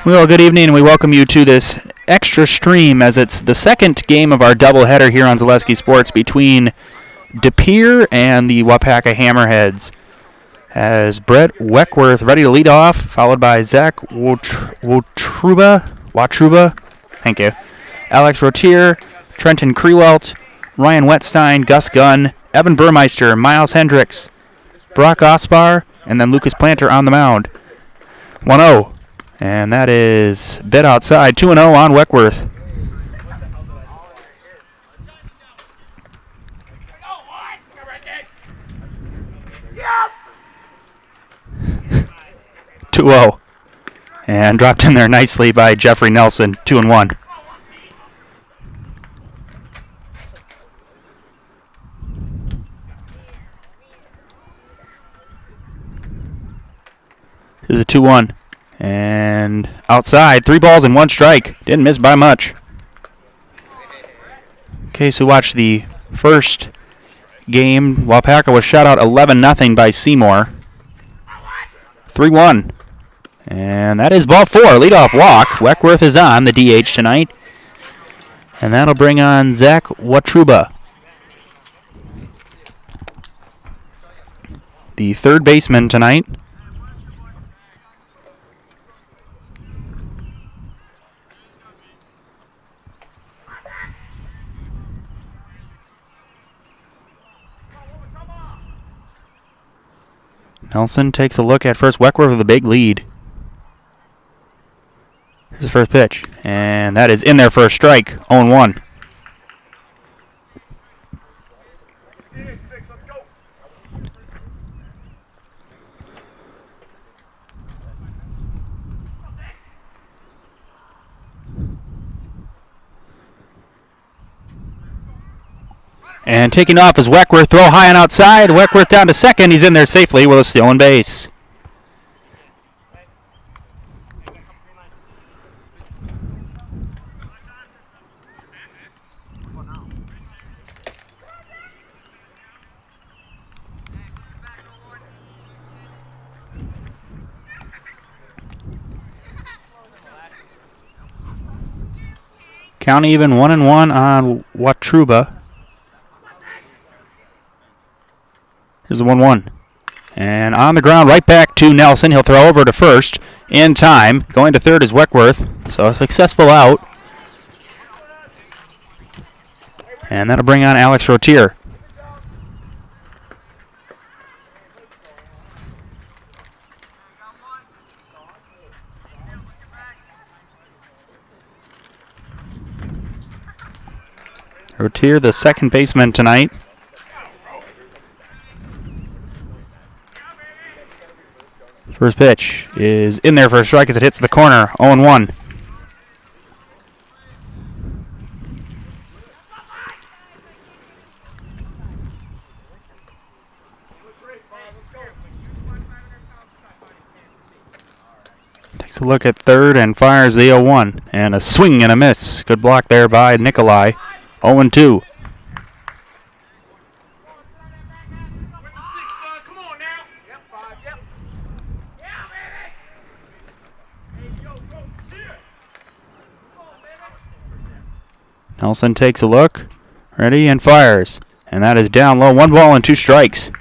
Well, good evening, and we welcome you to this extra stream as it's the second game of our doubleheader here on Zaleski Sports between De Pere and the Waupaca Hammerheads. As Brett Weckworth ready to lead off, followed by Zach Watruba, thank you, Alex Rotier, Trenton Krewelt, Ryan Wetstein, Gus Gunn, Evan Burmeister, Miles Hendricks, Brock Ospar, and then Lucas Planter on the mound. 1-0. And that is bit outside. 2-0 on Weckworth. Yep. 2-0. And dropped in there nicely by Jeffrey Nelson. 2-1. Here's a 2-1. And outside, 3 balls and 1 strike. Didn't miss by much. Okay, so watch the first game. Waupaca was shut out 11-0 by Seymour. 3-1. And that is ball 4. Leadoff walk. Weckworth is on the DH tonight. And that'll bring on Zach Watruba, the third baseman tonight. Nelson takes a look at first. Weckworth with a big lead. Here's the first pitch. And that is in there for a strike. 0-1. And taking off is Weckworth. Throw high and outside. Weckworth down to second. He's in there safely with a stolen base. Count even 1-1 on Watruba. Here's the 1-1. And on the ground, right back to Nelson. He'll throw over to first in time. Going to third is Weckworth. So a successful out. And that'll bring on Alex Rotier. Rotier, the second baseman tonight. First pitch is in there for a strike as it hits the corner. 0-1. Takes a look at third and fires the 0-1. And a swing and a miss. Good block there by Nikolai. 0-2. Nelson takes a look, ready, and fires. And that is down low. 1 ball and 2 strikes.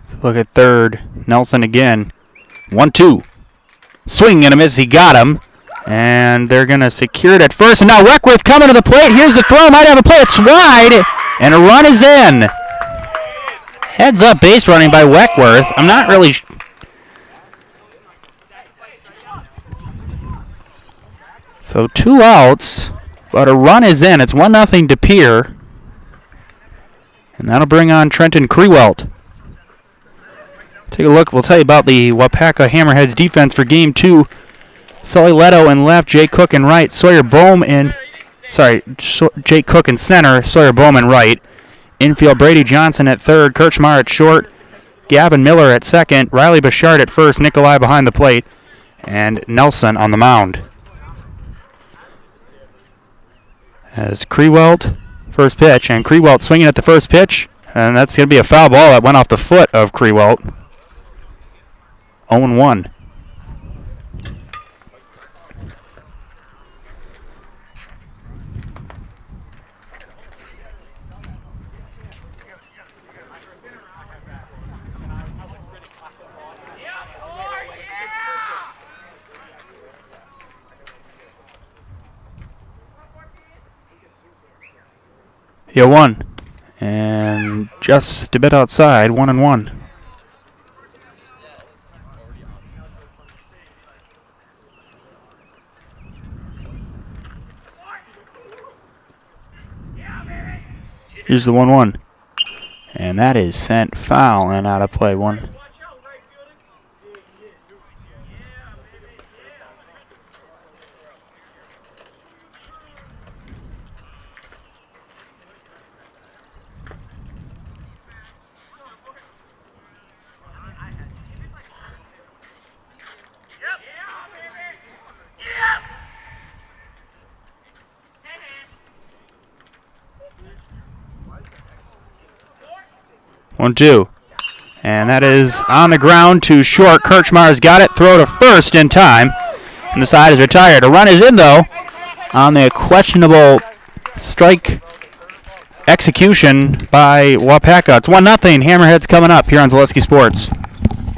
Let's look at third. Nelson again. 1-2. Swing and a miss. He got him. And they're going to secure it at first. And now Weckworth coming to the plate. Here's the throw. Might have a play. It's wide. And a run is in. Heads up base running by Weckworth. I'm not really... So 2 outs, but a run is in. It's 1-0 De Pere. And that'll bring on Trenton Krewelt. Take a look. We'll tell you about the Waupaca Hammerheads defense for Game 2. Sully Leto in left, Jay Cook in right, Sawyer Bohm in... Jay Cook in center, Sawyer Bowman right. Infield, Brady Johnson at third, Kirchmar at short, Gavin Miller at second, Riley Bouchard at first, Nikolai behind the plate, and Nelson on the mound. As Crewelt, first pitch, and Crewelt swinging at the first pitch, and that's going to be a foul ball that went off the foot of Crewelt. 0-1. Yeah, 1. And just a bit outside, 1-1. Here's the 1-1. And that is sent foul and out of play. 1. 1-2. And that is on the ground to short. Kirchmar's got it. Throw to first in time. And the side is retired. A run is in, though, on the questionable strike execution by Waupaca. It's 1-0. Hammerheads coming up here on Zaleski Sports.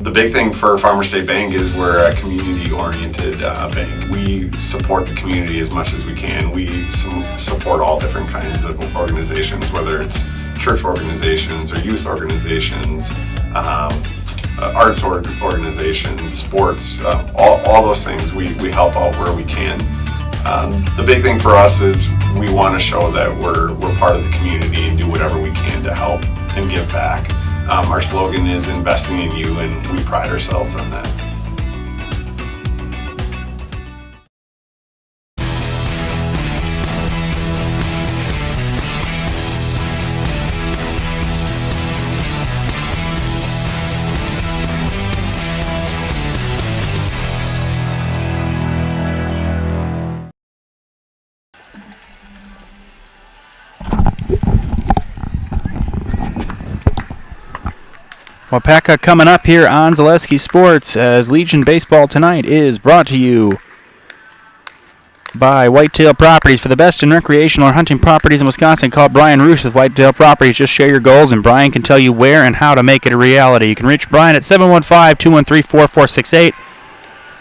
The big thing for Farmers State Bank is we're a community-oriented bank. We support the community as much as we can. We support all different kinds of organizations, whether it's church organizations or youth organizations, arts organizations, sports, all those things. We help out where we can. The big thing for us is we want to show that we're part of the community and do whatever we can to help and give back. Our slogan is investing in you, and we pride ourselves on that. Waupaca coming up here on Zaleski Sports, as Legion Baseball tonight is brought to you by Whitetail Properties. For the best in recreational or hunting properties in Wisconsin, call Brian Roosh with Whitetail Properties. Just share your goals, and Brian can tell you where and how to make it a reality. You can reach Brian at 715-213-4468.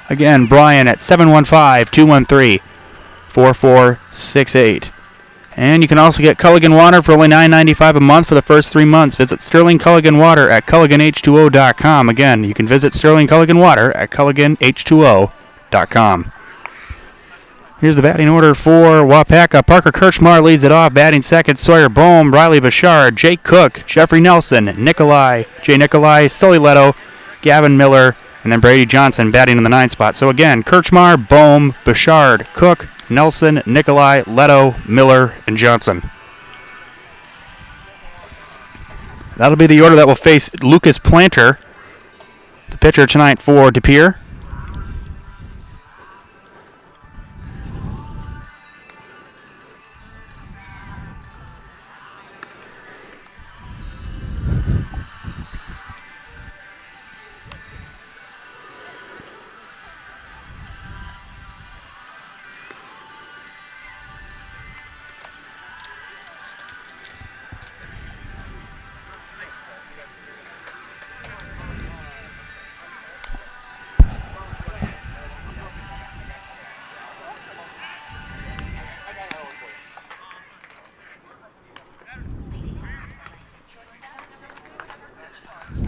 Again, Brian at 715-213-4468. And you can also get Culligan Water for only $9.95 a month for the first 3 months. Visit Sterling Culligan Water at CulliganH2O.com. Again, you can visit Sterling Culligan Water at CulliganH2O.com. Here's the batting order for Waupaca. Parker Kirchmar leads it off. Batting second, Sawyer Bohm, Riley Bouchard, Jake Cook, Jeffrey Nelson, Jay Nikolai, Sully Leto, Gavin Miller, and then Brady Johnson batting in the 9th spot. So again, Kirchmar, Bohm, Bouchard, Cook, Nelson, Nikolai, Leto, Miller, and Johnson. That'll be the order that will face Lucas Planter, the pitcher tonight for De Pere.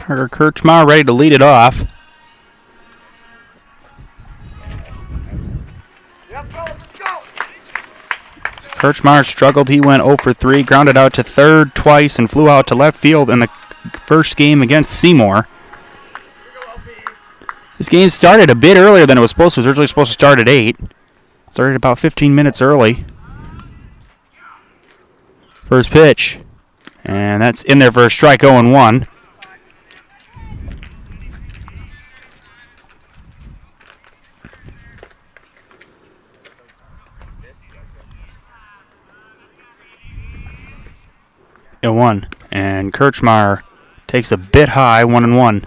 Parker Kirchmar ready to lead it off. Kirchmar struggled. He went 0 for 3, grounded out to third twice, and flew out to left field in the first game against Seymour. This game started a bit earlier than it was supposed to. It was originally supposed to start at 8. Started about 15 minutes early. First pitch. And that's in there for a strike, 0-1. 1. And Kirchmar takes a bit high, 1-1.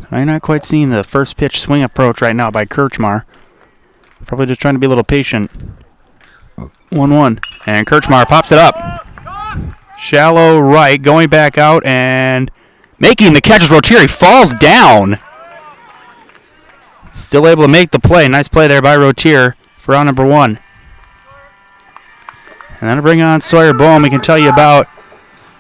I'm not quite seeing the first pitch swing approach right now by Kirchmar. Probably just trying to be a little patient. 1-1. And Kirchmar pops it up. Shallow right, going back out and making the catch as Rotier falls down. Still able to make the play. Nice play there by Rotier for out number 1. And then to bring on Sawyer Bohm, we can tell you about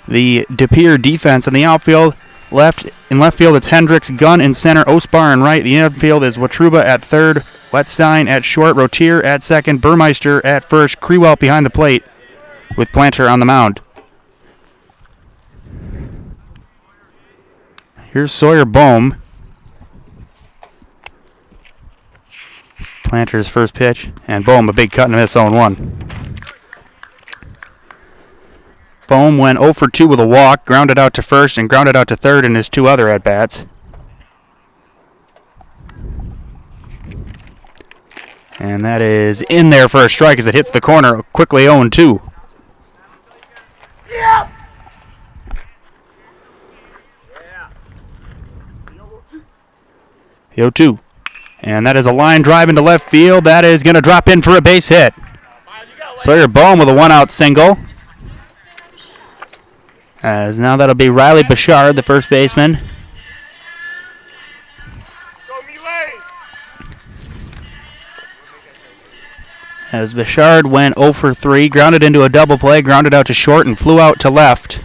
the De Pere defense in the outfield. In left field, it's Hendricks, Gunn in center, Osbar in right. The infield is Watruba at third, Wetstein at short, Rotier at second, Burmeister at first, Krewelt behind the plate with Planter on the mound. Here's Sawyer Bohm. Planter's first pitch, and Bohm a big cut and miss, 0-1. Bohm went 0 for 2 with a walk, grounded out to first and grounded out to third in his 2 other at-bats. And that is in there for a strike as it hits the corner, quickly 0-2. The 0-2. And that is a line drive into left field. That is going to drop in for a base hit. Sawyer Bohm with a 1-out single. As now that'll be Riley Bouchard, the first baseman. As Bouchard went 0 for 3, grounded into a double play, grounded out to short, and flew out to left.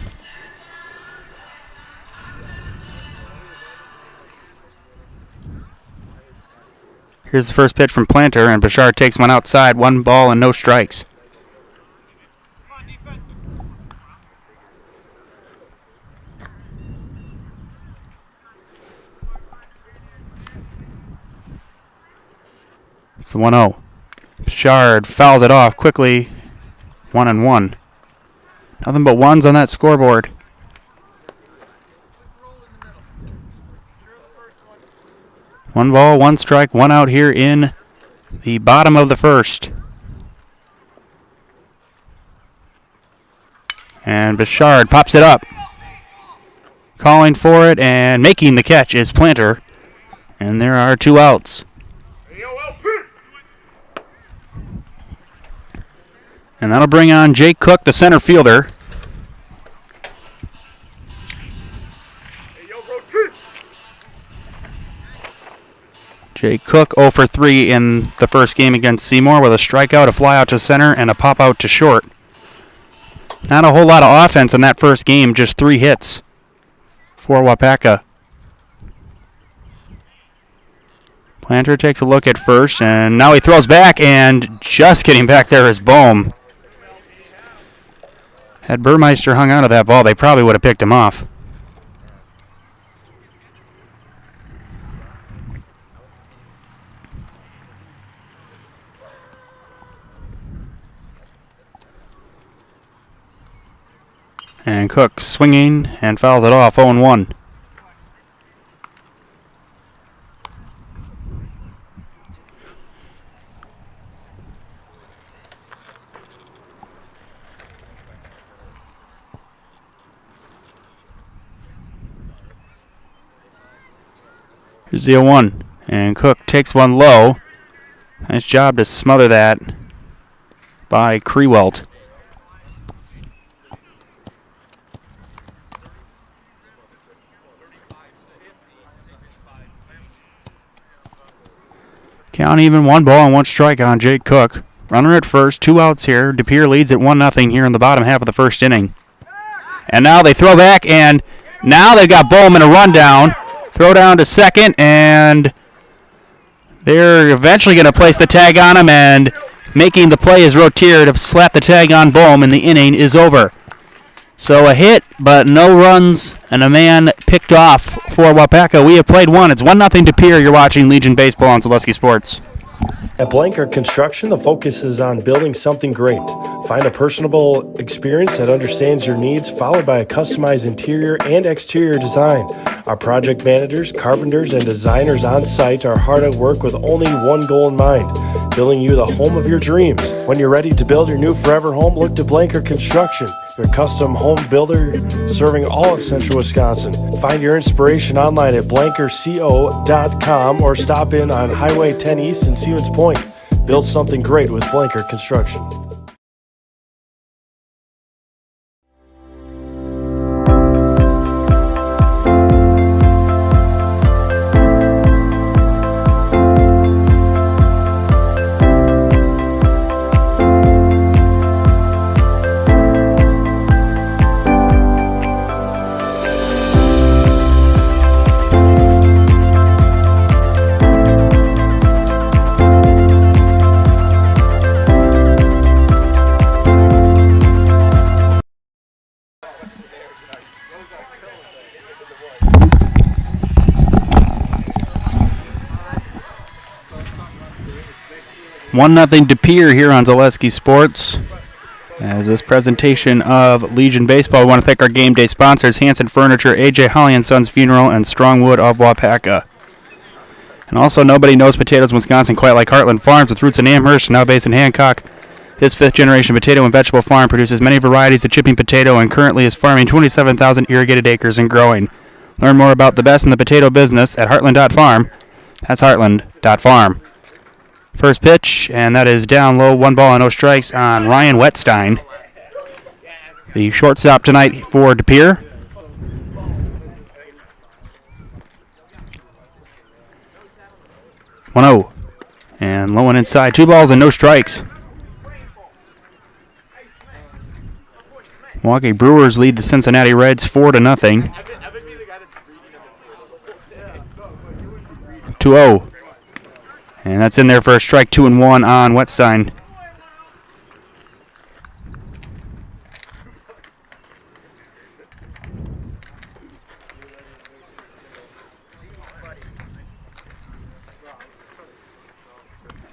Here's the first pitch from Planter, and Bouchard takes one outside, 1 ball and no strikes. It's the 1-0. Bouchard fouls it off quickly, 1-1. Nothing but ones on that scoreboard. One ball, 1 strike, 1 out here in the bottom of the first. And Bouchard pops it up. Calling for it and making the catch is Planter. And there are 2 outs. And that'll bring on Jake Cook, the center fielder. Jake Cook 0 for 3 in the first game against Seymour with a strikeout, a fly out to center, and a pop out to short. Not a whole lot of offense in that first game, just 3 hits for Waupaca. Planter takes a look at first, and now he throws back, and just getting back there is Bohm. Had Burmeister hung on to that ball, they probably would have picked him off. And Cook swinging and fouls it off, 0-1. Here's the 0-1, and Cook takes one low. Nice job to smother that by Krewelt. Count even, 1 ball and 1 strike on Jake Cook. Runner at first, 2 outs here. De Pere leads at 1-0 here in the bottom half of the first inning. And now they throw back, and now they've got Bohm in a rundown. Throw down to second, and they're eventually going to place the tag on him, and making the play is Rotier to slap the tag on Bohm, and the inning is over. So a hit, but no runs, and a man picked off for Waupaca. We have played 1. It's 1-0 De Pere. You're watching Legion Baseball on Zaleski Sports. At Blanker Construction, the focus is on building something great. Find a personable experience that understands your needs, followed by a customized interior and exterior design. Our project managers, carpenters, and designers on site are hard at work with only one goal in mind: building you the home of your dreams. When you're ready to build your new forever home, look to Blanker Construction. They're a custom home builder serving all of central Wisconsin. Find your inspiration online at blankerco.com or stop in on Highway 10 East in Stevens Point. Build something great with Blanker Construction. One nothing to Pere here on Zaleski Sports. As this presentation of Legion Baseball, we want to thank our game day sponsors, Hanson Furniture, A.J. Holly & Sons Funeral, and Strongwood of Waupaca. And also, nobody knows potatoes in Wisconsin quite like Heartland Farms, with roots in Amherst, now based in Hancock. This fifth-generation potato and vegetable farm produces many varieties of chipping potato and currently is farming 27,000 irrigated acres and growing. Learn more about the best in the potato business at heartland.farm. That's heartland.farm. First pitch, and that is down low, 1 ball and no strikes on Ryan Wetstein. The shortstop tonight for De Pere. One 0. And low and inside, 2 balls and no strikes. Milwaukee Brewers lead the Cincinnati Reds 4-0. 2-0. And that's in there for a strike, 2-1 on Wetstein.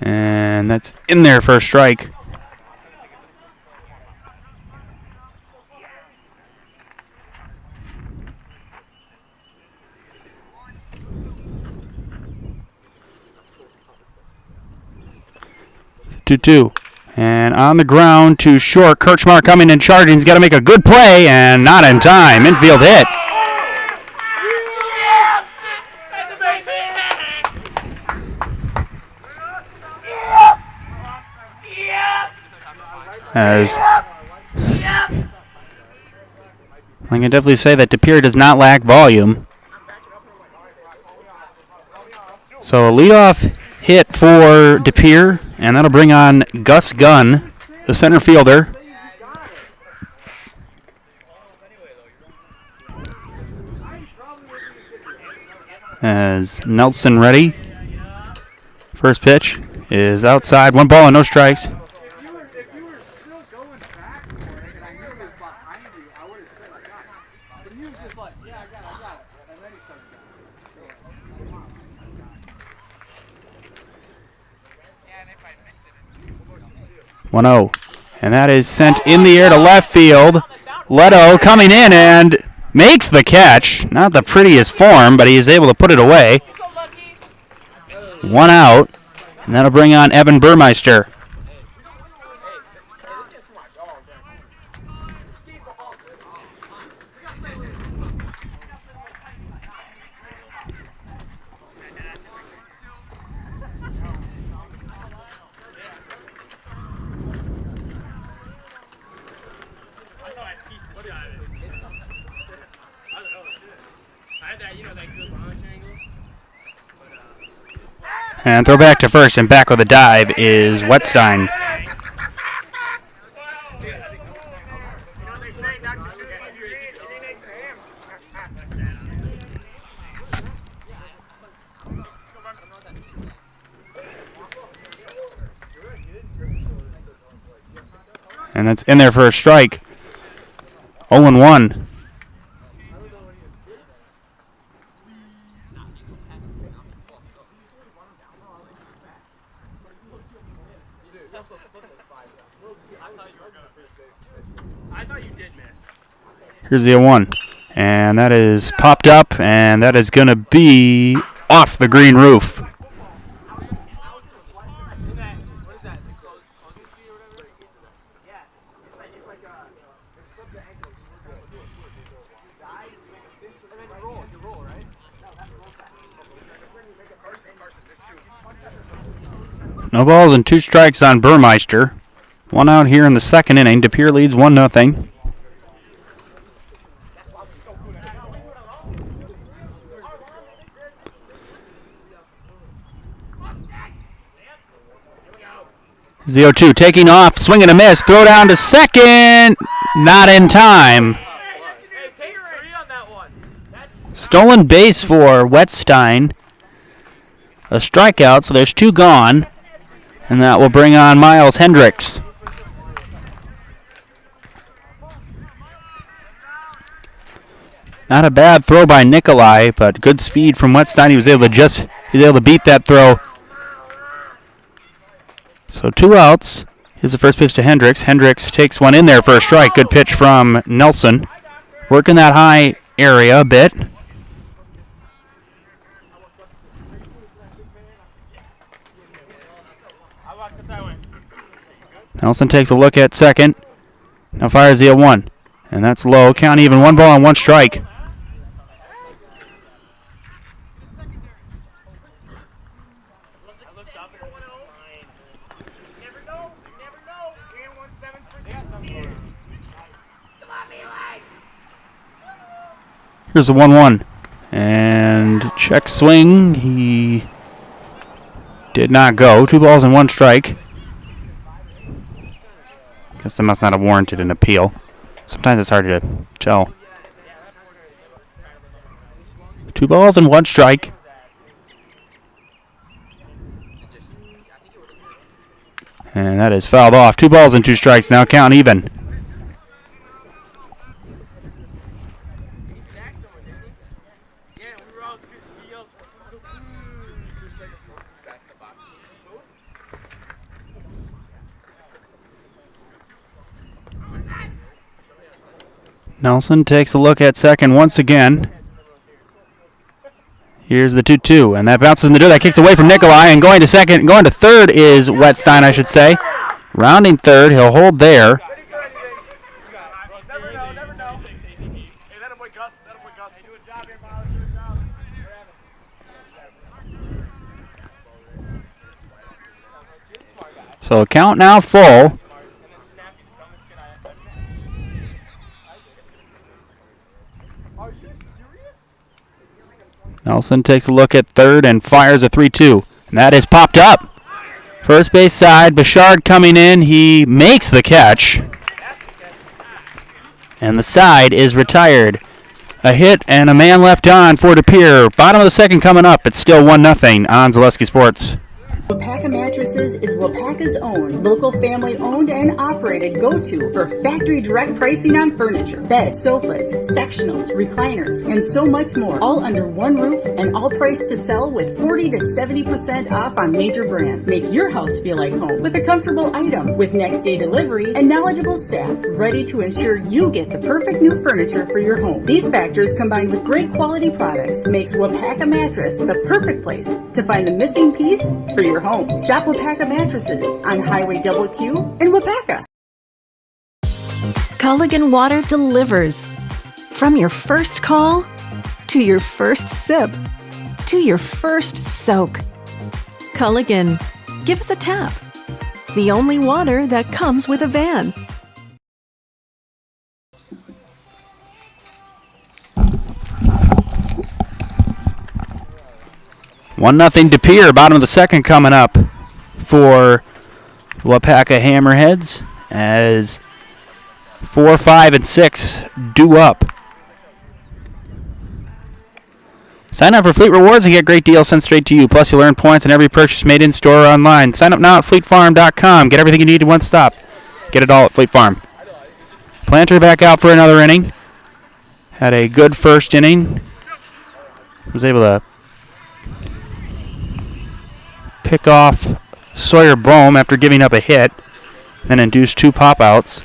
And that's in there for a strike. Two. And on the ground to short. Kirchmar coming and charging. He's got to make a good play, and not in time. Infield hit. As I can definitely say that De Pere does not lack volume. So a leadoff hit for De Pere, and that'll bring on Gus Gunn, the center fielder. As Nelson ready. First pitch is outside, 1 ball and no strikes. One 0, and that is sent in the air to left field. Leto coming in and makes the catch. Not the prettiest form, but he is able to put it away. 1 out, and that'll bring on Evan Burmeister. And throw back to first, and back with a dive is Wetstein. And that's in there for a strike. 0-1. Here's the 0-1. And that is popped up, and that is going to be off the green roof. No balls and 2 strikes on Burmeister. 1 out here in the second inning. De Pere leads 1-0. The 0-2 taking off, swing and a miss, throw down to second, not in time. Stolen base for Wettstein. A strikeout, so there's 2 gone, and that will bring on Miles Hendricks. Not a bad throw by Nikolai, but good speed from Wettstein. He was able to beat that throw. So 2 outs. Here's the first pitch to Hendricks. Hendricks takes one in there for a strike. Good pitch from Nelson. Working that high area a bit. Nelson takes a look at second. Now fires the 0-1. And that's low. Count even. 1 ball and 1 strike. Here's the 1-1. And check swing. He did not go. 2 balls and 1 strike. Guess that must not have warranted an appeal. Sometimes it's hard to tell. 2 balls and 1 strike. And that is fouled off. 2 balls and 2 strikes. Now count even. Nelson takes a look at second once again. Here's the 2-2, and that bounces in the dirt. That kicks away from Nikolai, and going to third is Wettstein, I should say. Rounding third, he'll hold there. So count now full. Nelson takes a look at third and fires a 3-2. And that is popped up. First base side, Bouchard coming in. He makes the catch. And the side is retired. A hit and a man left on for De Pere. Bottom of the second coming up. It's still 1-0 on Zaleski Sports. Waupaca Mattresses is Waupaca's own, local family-owned and operated go-to for factory direct pricing on furniture, beds, sofas, sectionals, recliners, and so much more, all under one roof and all priced to sell with 40 to 70% off on major brands. Make your house feel like home with a comfortable item with next-day delivery and knowledgeable staff ready to ensure you get the perfect new furniture for your home. These factors combined with great quality products makes Waupaca Mattress the perfect place to find the missing piece for your home. Shop Waupaca Mattresses on Highway Double Q in Waupaca. Culligan Water delivers. From your first call, to your first sip, to your first soak. Culligan, give us a tap. The only water that comes with a van. One nothing De Pere, bottom of the second coming up for Waupaca Hammerheads as 4, 5, and 6 due up. Sign up for Fleet Rewards and get great deals sent straight to you. Plus, you'll earn points on every purchase made in-store or online. Sign up now at FleetFarm.com. Get everything you need in one stop. Get it all at Fleet Farm. Planter back out for another inning. Had a good first inning. Was able to pick off Sawyer Bohm after giving up a hit, then induced 2 pop-outs.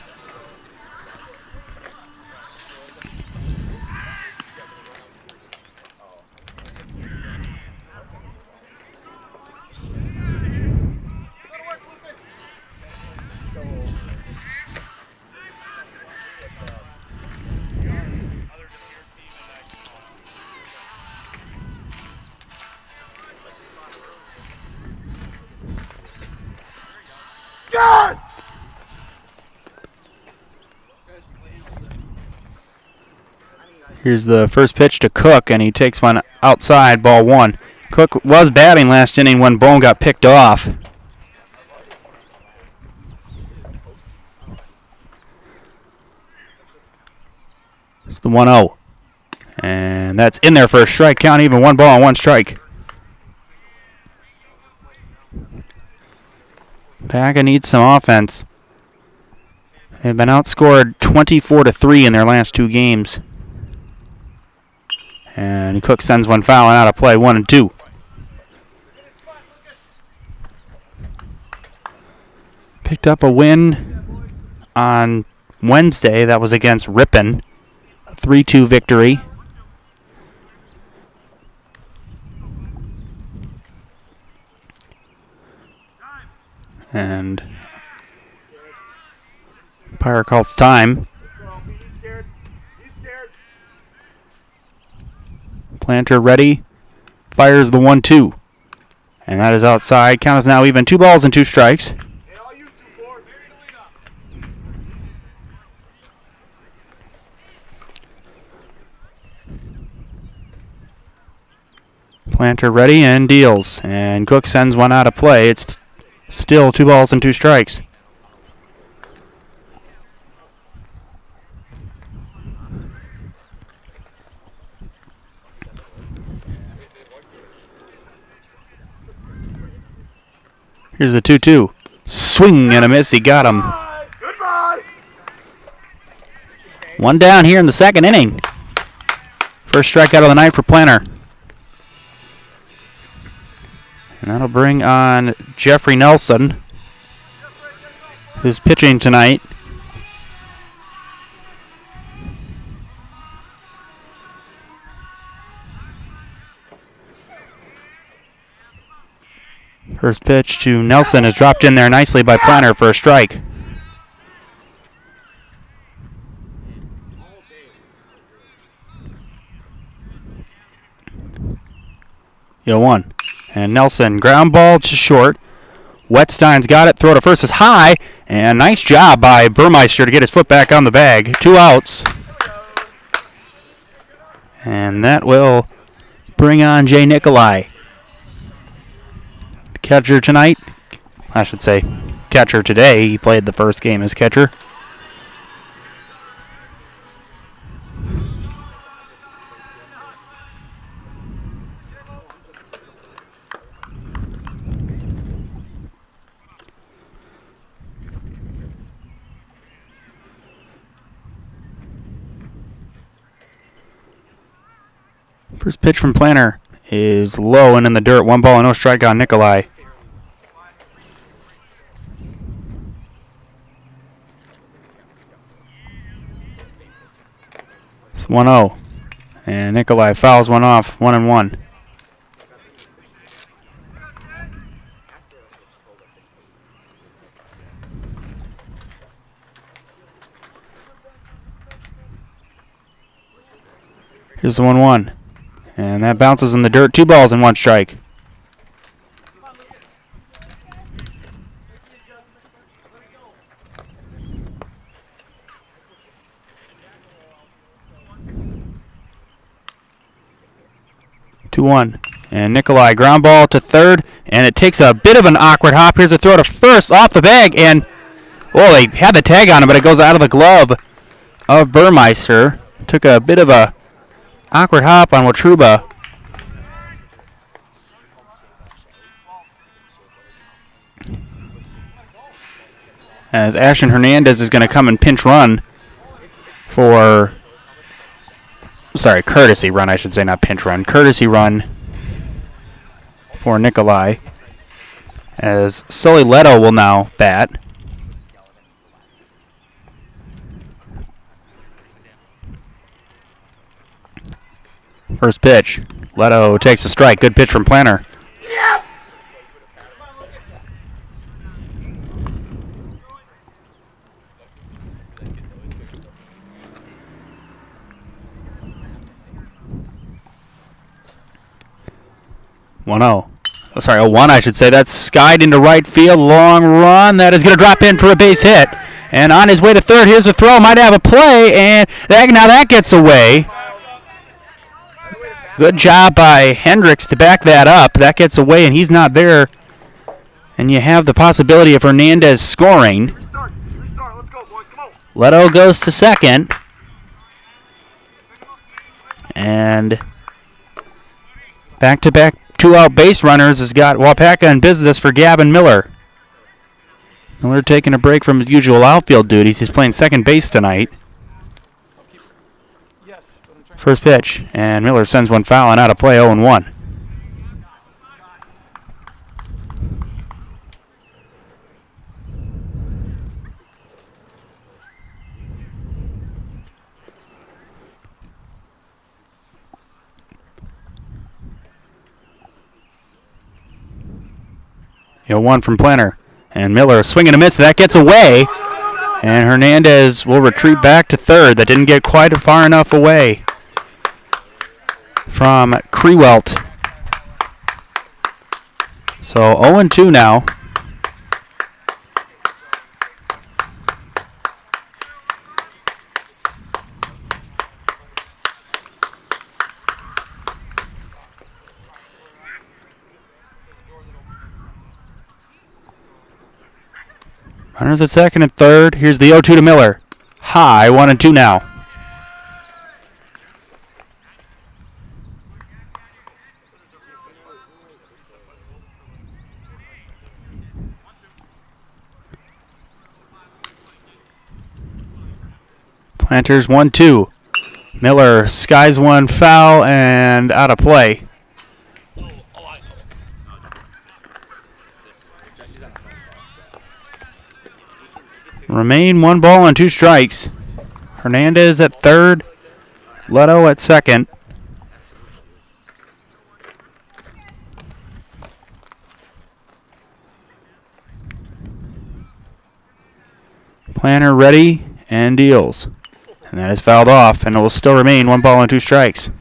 Here's the first pitch to Cook, and he takes one outside, ball one. Cook was batting last inning when Bone got picked off. It's the 1-0. And that's in there for a strike count, even 1 ball and 1 strike. Waupaca needs some offense. They've been outscored 24-3 in their last 2 games. And Cook sends one foul and out of play, 1-2. Picked up a win on Wednesday. That was against Ripon. A 3-2 victory. And umpire calls time. Planter ready. Fires the 1-2. And that is outside. Count is now even. 2 balls and 2 strikes. Planter ready and deals. And Cook sends one out of play. It's still 2 balls and 2 strikes. Here's a 2-2. Swing and a miss. He got him. One down here in the second inning. First strikeout of the night for Planter. And that'll bring on Jeffrey Nelson, who's pitching tonight. First pitch to Nelson is dropped in there nicely by Planter for a strike. Yo, 1. And Nelson, ground ball to short. Wetstein's got it. Throw to first is high. And nice job by Burmeister to get his foot back on the bag. 2 outs. And that will bring on Jay Nikolai. The catcher tonight. I should say catcher today. He played the first game as catcher. First pitch from Planter is low and in the dirt. 1 ball and no strike on Nikolai. It's 1-0. And Nikolai fouls one off. 1-1. Here's the 1-1. And that bounces in the dirt. 2 balls and 1 strike. Two 1. And Nikolai ground ball to third. And it takes a bit of an awkward hop. Here's a throw to first off the bag. And, well, they had the tag on it, but it goes out of the glove of Burmeister. Took a bit of a awkward hop on Watruba. As Ashton Hernandez is going to come and pinch run for... Sorry, courtesy run, I should say, not pinch run. Courtesy run for Nikolai. As Sully Leto will now bat. First pitch. Leto takes a strike. Good pitch from Planter. Yep. One 0. sorry, 0-1 I should say. That's skied into right field. Long run. That is going to drop in for a base hit. And on his way to third, here's a throw. Might have a play, and now that gets away. Good job by Hendricks to back that up. That gets away, and he's not there. And you have the possibility of Hernandez scoring. Leto goes to second. And back-to-back two-out base runners has got Waupaca in business for Gavin Miller. Miller taking a break from his usual outfield duties. He's playing second base tonight. First pitch, and Miller sends one foul and out of play, 0-1. One from Planner. And Miller swinging a miss. That gets away. And Hernandez will retreat back to third. That didn't get quite far enough away from Krewelt. So 0-2 now. Runners at second and third. Here's the 0-2 to Miller. High, 1-2 now. Planters 1-2. Miller skies one foul and out of play. Remain 1 ball and 2 strikes. Hernandez at third. Leto at second. Planner ready and deals. And that is fouled off, and it will still remain 1 ball and 2 strikes.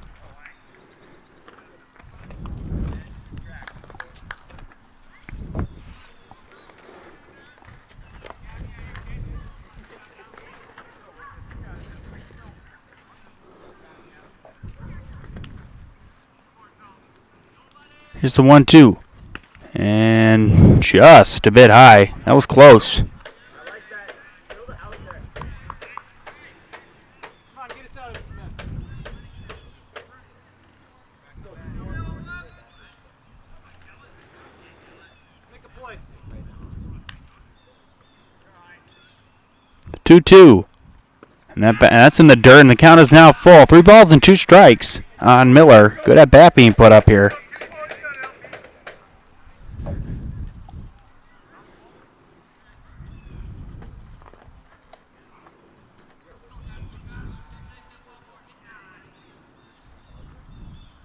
Here's the 1-2. And just a bit high. That was close. The 2-2. And that's in the dirt, and the count is now full. 3 balls and 2 strikes on Miller. Good at bat being put up here.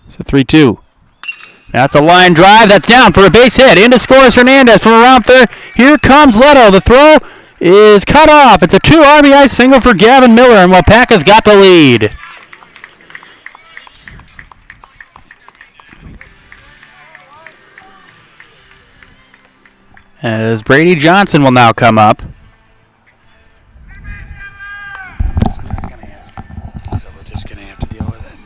It's a 3-2. That's a line drive. That's down for a base hit. Into scores Hernandez from around third. Here comes Leto. The throw is cut off. It's a 2 RBI single for Gavin Miller, and Waupaca's got the lead. As Brady Johnson will now come up. So we're just going to have to deal with it.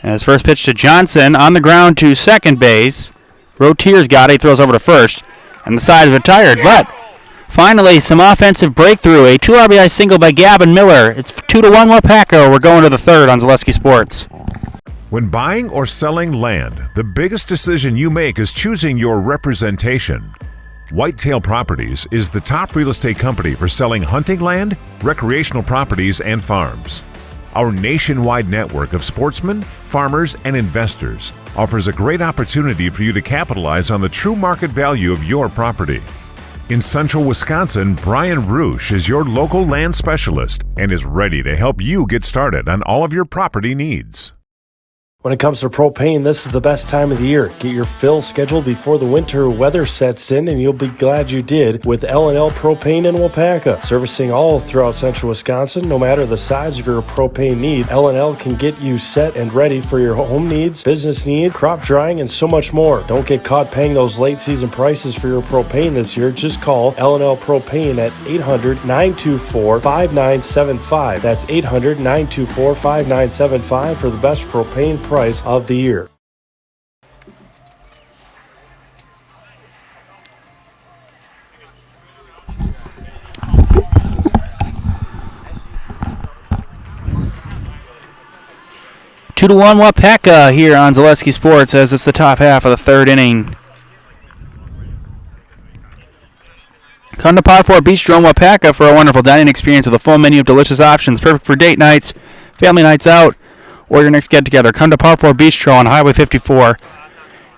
And his first pitch to Johnson on the ground to second base. Rotier's got it. He throws over to first. And the side is retired. But finally, some offensive breakthrough. A 2 RBI single by Gavin Miller. It's 2-1 Waupaca. We're going to the third on Zaleski Sports. When buying or selling land, the biggest decision you make is choosing your representation. Whitetail Properties is the top real estate company for selling hunting land, recreational properties, and farms. Our nationwide network of sportsmen, farmers, and investors offers a great opportunity for you to capitalize on the true market value of your property. In central Wisconsin, Brian Roosh is your local land specialist and is ready to help you get started on all of your property needs. When it comes to propane, this is the best time of the year. Get your fill scheduled before the winter weather sets in, and you'll be glad you did with L&L Propane in Waupaca. Servicing all throughout central Wisconsin, no matter the size of your propane need, L&L can get you set and ready for your home needs, business needs, crop drying, and so much more. Don't get caught paying those late season prices for your propane this year. Just call L&L Propane at 800-924-5975. That's 800-924-5975 for the best propane price of the year. Two to one Waupaca here on Zaleski Sports as it's the top half of the third inning. Come to Pod 4 Bistro in Waupaca for a wonderful dining experience with a full menu of delicious options, perfect for date nights, family nights out, or your next get-together. Come to Pod 4 Bistro on Highway 54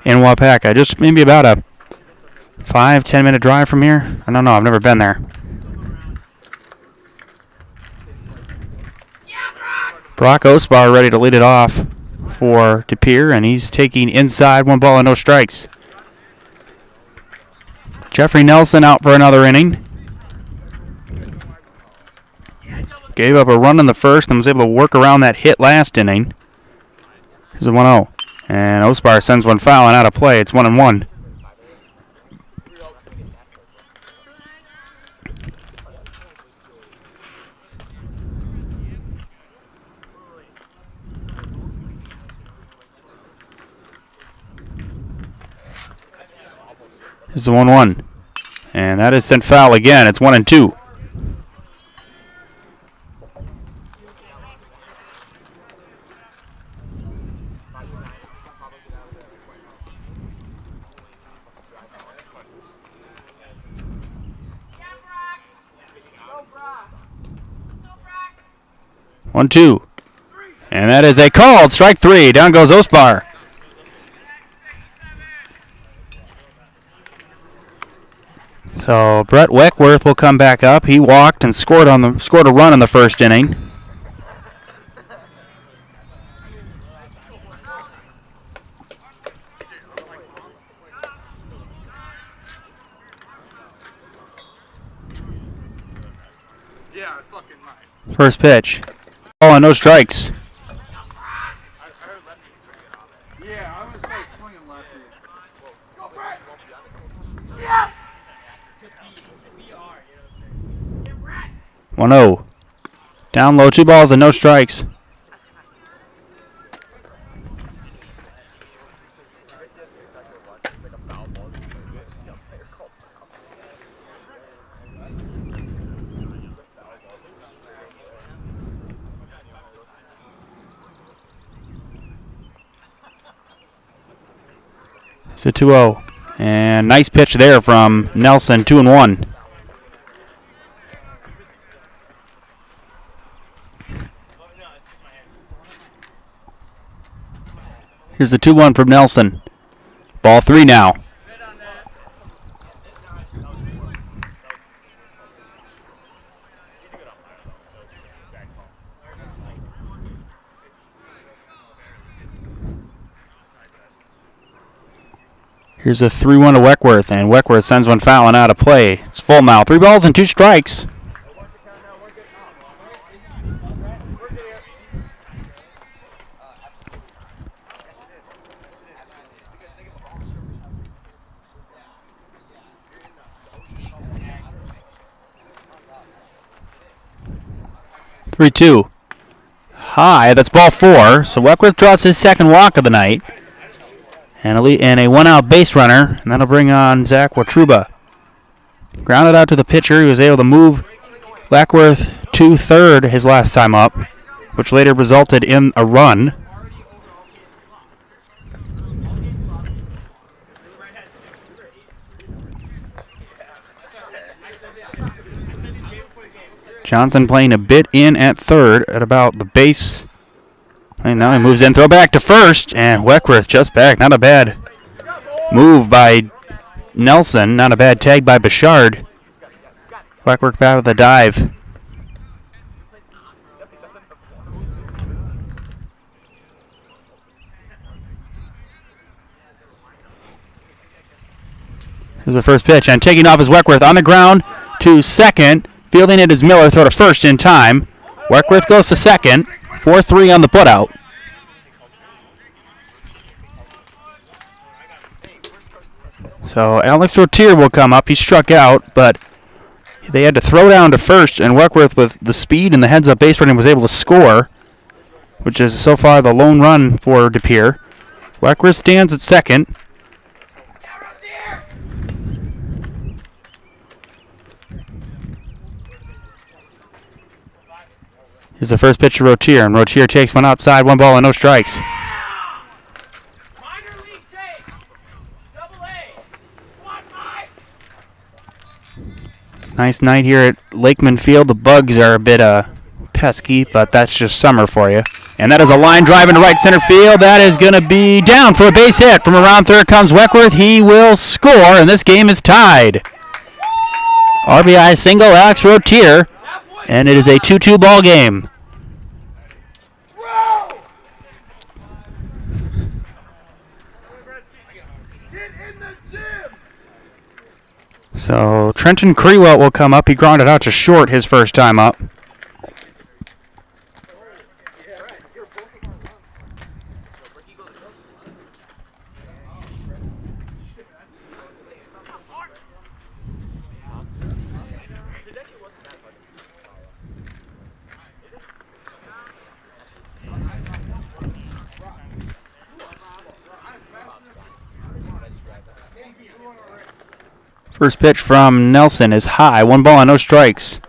in Waupaca. Just maybe about a 5-10 minute drive from here. I don't know. I've never been there. Brock Osbar ready to lead it off for Pere, and he's taking inside, 1 ball and no strikes. Jeffrey Nelson out for another inning. Gave up a run in the first and was able to work around that hit last inning. Here's a 1-0. And Osbar sends one foul and out of play. It's 1-1. Here's the 1-1. And that is sent foul again. It's 1-2. One, two. And that is a called strike 3. Down goes Osbar. So Brett Weckworth will come back up. He walked and scored a run in the first inning. First pitch. Oh, and no strikes. Yeah, I would say swinging lefty. 1-0. Down low, 2 balls and no strikes. It's a 2-0. And nice pitch there from Nelson, 2-1. Here's the 2-1 from Nelson. Ball 3 now. Here's a 3-1 to Weckworth, and Weckworth sends one foul and out of play. It's full now. 3 balls and 2 strikes. Three-two. High. That's ball 4. So Weckworth draws his second walk of the night. And a one-out base runner, and that'll bring on Zach Watruba. Grounded out to the pitcher. He was able to move Weckworth to third his last time up, which later resulted in a run. Johnson playing a bit in at third at about the base. And now he moves in, throw back to first, and Weckworth just back. Not a bad move by Nelson, not a bad tag by Bouchard. Weckworth back with a dive. Here's the first pitch, and taking off is Weckworth on the ground to second. Fielding it is Miller, throw to first in time. Weckworth goes to second. 4-3 on the putout. So Alex Rotier will come up. He struck out, but they had to throw down to first, and Weckworth, with the speed and the heads-up base running, was able to score, which is so far the lone run for De Pere. Weckworth stands at second. Here's the first pitch to Rotier, and Rotier takes one outside, 1 ball and no strikes. Nice night here at Lakeman Field. The bugs are a bit pesky, but that's just summer for you. And that is a line drive into right center field. That is going to be down for a base hit. From around third comes Weckworth. He will score, and this game is tied. RBI single, Alex Rotier, and it is a 2-2 ball game. So Trenton Crewell will come up. He grounded out to short his first time up. First pitch from Nelson is high. 1 ball and no strikes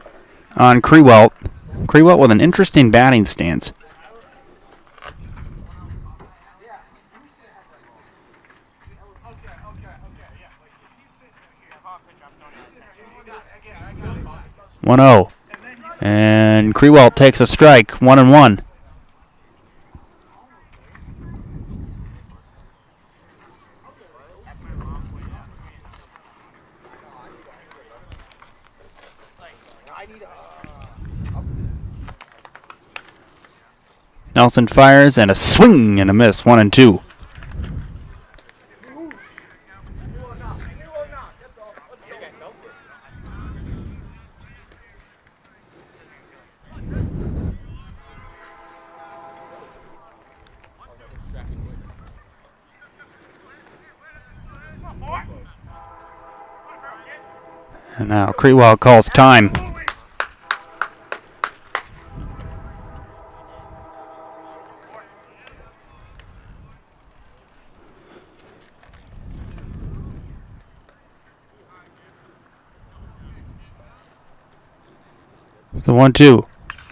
on Crewell. Crewell with an interesting batting stance. One 0, and Crewell takes a strike. 1-1. Nelson fires, and a swing and a miss. 1-2. And now Crewell calls time. The 1-2.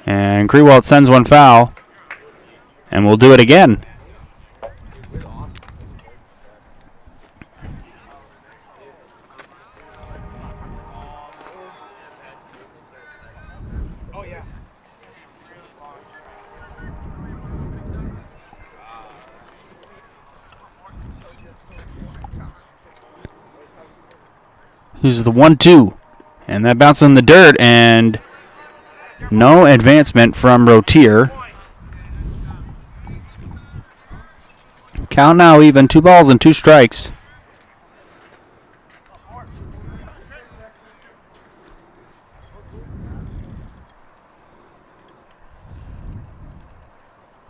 And Crewell sends one foul. And we'll do it again. Here's the 1-2. And that bounces in the dirt, and no advancement from Rotier. Count now even. 2 balls and 2 strikes.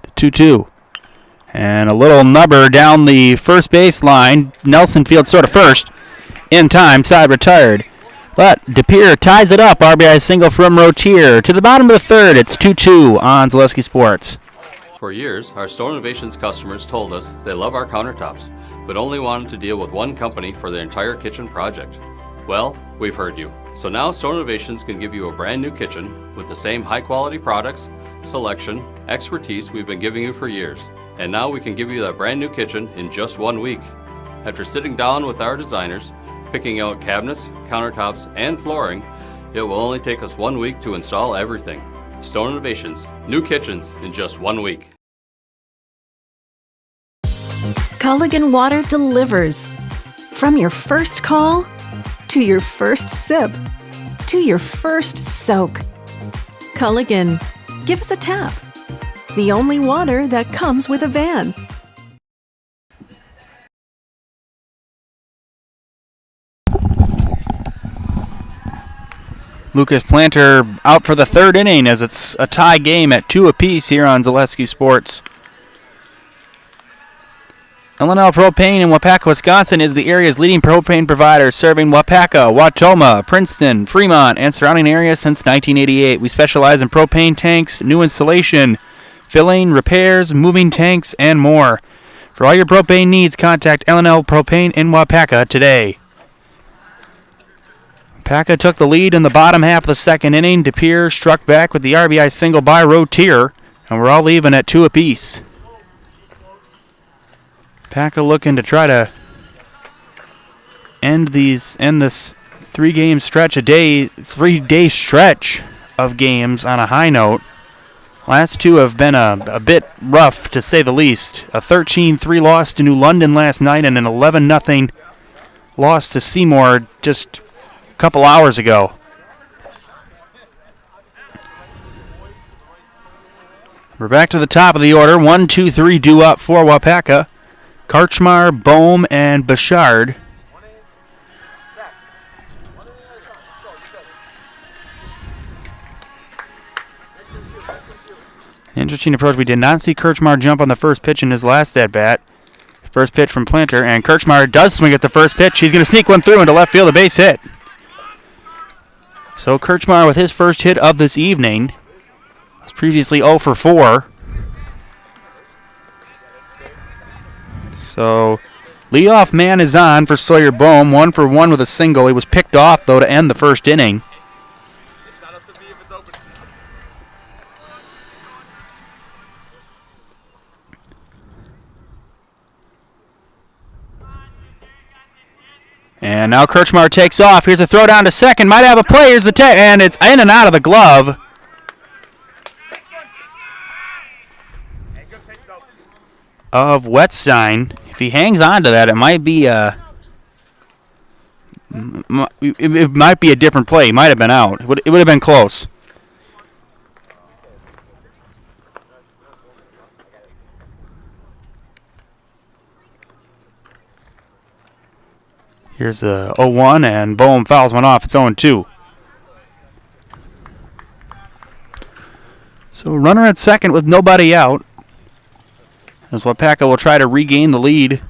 The 2-2. And a little nubber down the first base line. Nelson fields sort of first. In time, side retired. But De Pere ties it up. RBI single from Rotier. To the bottom of the third, it's 2-2 on Zaleski Sports. For years, our Store Innovations customers told us they love our countertops, but only wanted to deal with one company for their entire kitchen project. Well, we've heard you. So now Store Innovations can give you a brand new kitchen with the same high quality products, selection, expertise we've been giving you for years. And now we can give you that brand new kitchen in just 1 week. After sitting down with our designers, picking out cabinets, countertops, and flooring, it will only take us 1 week to install everything. Stone Innovations, new kitchens in just 1 week. Culligan Water delivers. From your first call, to your first sip, to your first soak. Culligan, give us a tap. The only water that comes with a van. Lucas Planter out for the third inning as it's a tie game at 2 apiece here on Zaleski Sports. L&L Propane in Waupaca, Wisconsin is the area's leading propane provider, serving Waupaca, Wautoma, Princeton, Fremont, and surrounding areas since 1988. We specialize in propane tanks, new installation, filling, repairs, moving tanks, and more. For all your propane needs, contact L&L Propane in Waupaca today. Waupaca took the lead in the bottom half of the second inning. DePere struck back with the RBI single by Rotier, and we're all even at 2 apiece. Waupaca looking to try to end this 3-day stretch of games on a high note. Last two have been a bit rough, to say the least. A 13-3 loss to New London last night and an 11-0 loss to Seymour just a couple hours ago. We're back to the top of the order. 1, 2, 3 due up for Waupaca. Karchmar, Bohm, and Bouchard. Interesting approach. We did not see Kirchmar jump on the first pitch in his last at-bat. First pitch from Planter, and Kirchmar does swing at the first pitch. He's going to sneak one through into left field, a base hit. So Kirchmar with his first hit of this evening. Was previously 0 for 4. So leadoff man is on for Sawyer Bohm. 1 for 1 with a single. He was picked off, though, to end the first inning. And now Kirchmar takes off. Here's a throw down to second. Might have a play. Here's the and it's in and out of the glove of Wettstein. If he hangs on to that, it might be a different play. He might have been out. It would have been close. Here's the 0-1, and Bohm fouls one off. It's 0-2. So runner at second with nobody out, as Waupaca will try to regain the lead.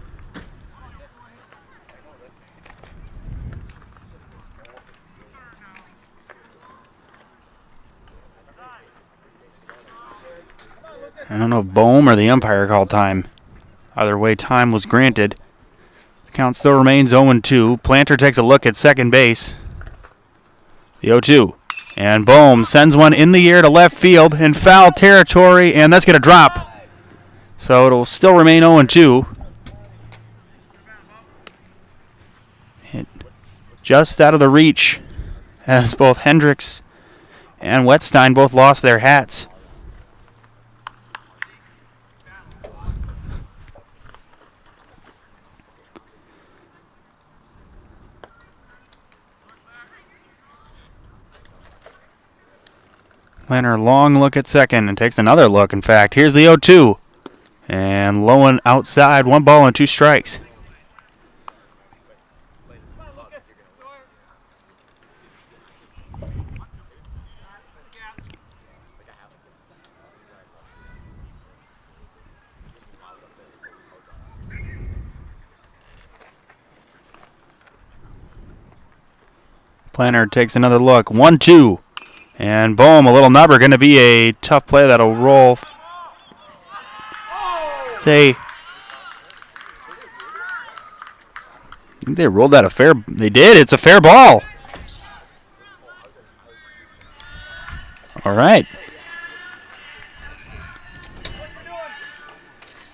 I don't know if Bohm or the umpire called time. Either way, time was granted. The count still remains 0-2. Planter takes a look at second base. The 0-2. And Bohm sends one in the air to left field in foul territory, and that's going to drop. So it'll still remain 0-2. Just out of the reach, as both Hendricks and Wettstein both lost their hats. Planter, long look at second, and takes another look, in fact. Here's the 0-2. And low and outside, 1 ball and 2 strikes. Planter takes another look. 1-2. And Bohm, a little nubber, going to be a tough play that'll roll. I think they rolled that a fair. They did. It's a fair ball. All right.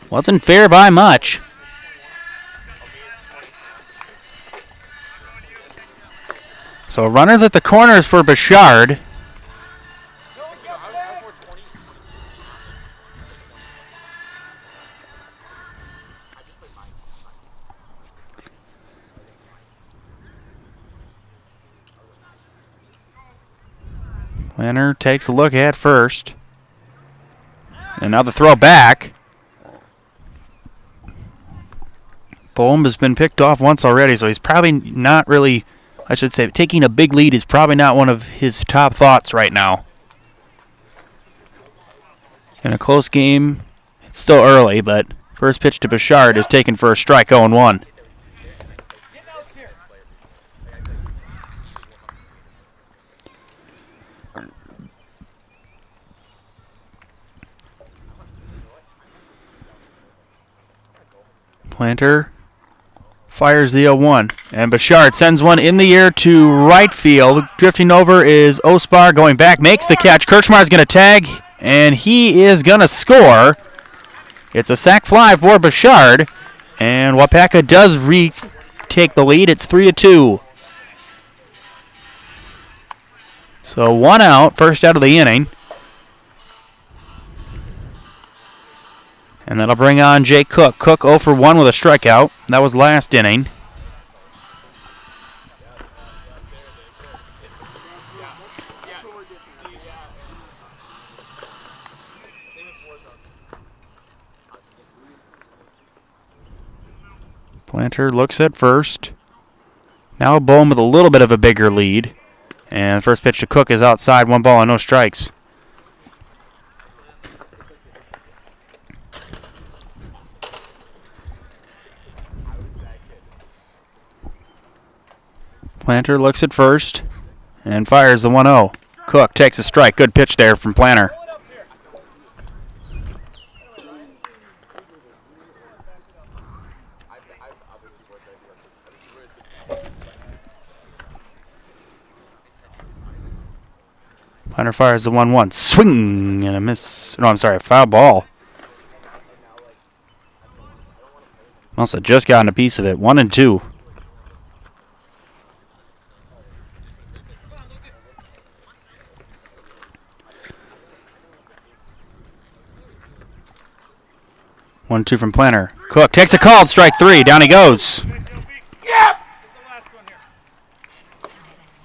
Wasn't fair by much. So runners at the corners for Bouchard. Planter takes a look at first. And now the throw back. Bohm has been picked off once already, so he's probably not really I should say, taking a big lead is probably not one of his top thoughts right now. In a close game, it's still early, but first pitch to Bouchard is taken for a strike, 0-1. Planter fires the 0-1, and Bouchard sends one in the air to right field. Drifting over is Ospar, going back, makes the catch. Kirchmar's going to tag, and he is going to score. It's a sac fly for Bouchard, and Waupaca does retake the lead. It's 3-2. So 1 out, first out of the inning. And that'll bring on Jay Cook. Cook 0 for 1 with a strikeout. That was last inning. Planter looks at first. Now Bohm with a little bit of a bigger lead. And the first pitch to Cook is outside. 1 ball and no strikes. Planter looks at first and fires the 1-0. Cook takes a strike. Good pitch there from Planter. Planter fires the 1-1. Swing and a miss. No, I'm sorry, a foul ball. Must have just gotten a piece of it. 1-2. One, two from Planter. Cook takes a call. Strike 3. Down he goes. Yep.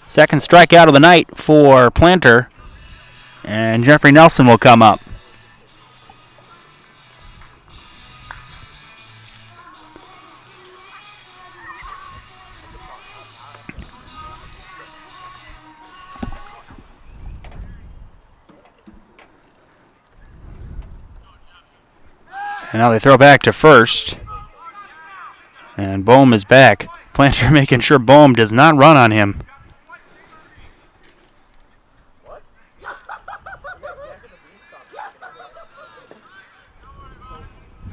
Second strikeout of the night for Planter. And Jeffrey Nelson will come up. And now they throw back to first. And Bohm is back. Planter making sure Bohm does not run on him.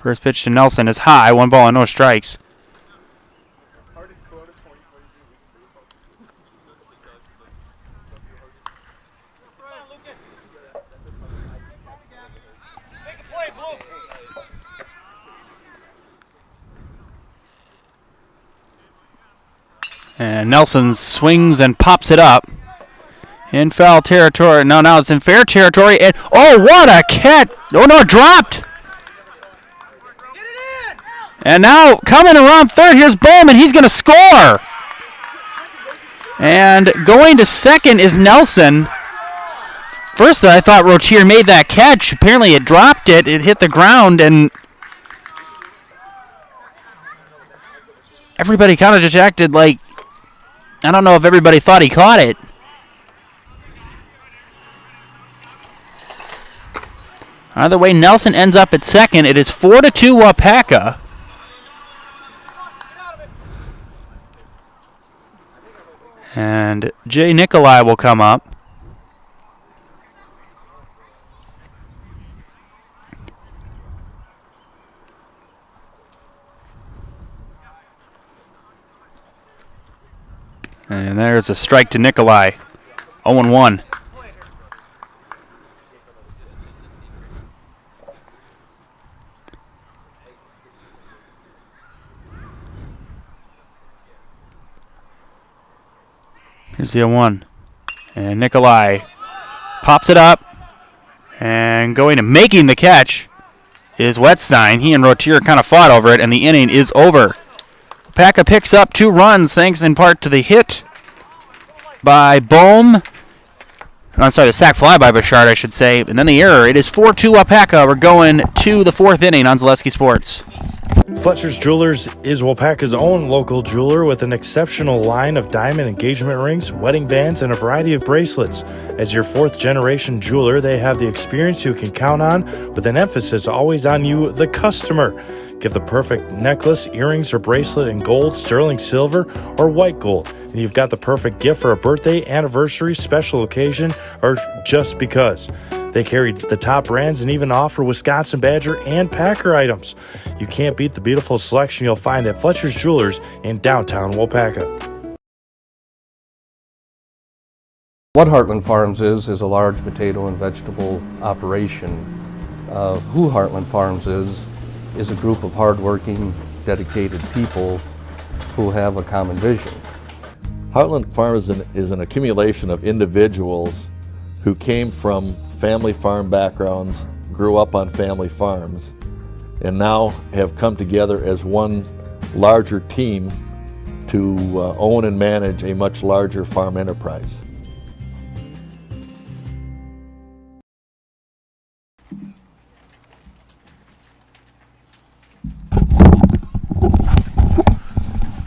First pitch to Nelson is high. 1 ball and no strikes. And Nelson swings and pops it up. In foul territory. No, now it's in fair territory. And oh, what a catch. Oh, no, it dropped. And now coming around third, here's Bowman. He's going to score. And going to second is Nelson. First, I thought Rotier made that catch. Apparently, it dropped it. It hit the ground, and everybody kind of just acted like, I don't know if everybody thought he caught it. Either way, Nelson ends up at second. It is 4-2 Waupaca. And Jay Nikolai will come up. And there's a strike to Nikolai. 0-1. Here's the 0-1. And Nikolai pops it up. And going and making the catch is Wetstein. He and Rotier kind of fought over it, and the inning is over. Waupaca picks up 2 runs, thanks in part to the hit by Bohm. I'm sorry, the sac fly by Bouchard, I should say. And then the error. It is 4-2 Waupaca. We're going to the 4th inning on Zaleski Sports. Fletcher's Jewelers is Waupaca's own local jeweler with an exceptional line of diamond engagement rings, wedding bands, and a variety of bracelets. As your fourth-generation jeweler, they have the experience you can count on, with an emphasis always on you, the customer. Get the perfect necklace, earrings, or bracelet in gold, sterling silver, or white gold. And you've got the perfect gift for a birthday, anniversary, special occasion, or just because. They carry the top brands and even offer Wisconsin Badger and Packer items. You can't beat the beautiful selection you'll find at Fletcher's Jewelers in downtown Waupaca. What Heartland Farms is a large potato and vegetable operation. Who Heartland Farms is a group of hardworking, dedicated people who have a common vision. Heartland Farms is an accumulation of individuals who came from family farm backgrounds, grew up on family farms, and now have come together as one larger team to own and manage a much larger farm enterprise.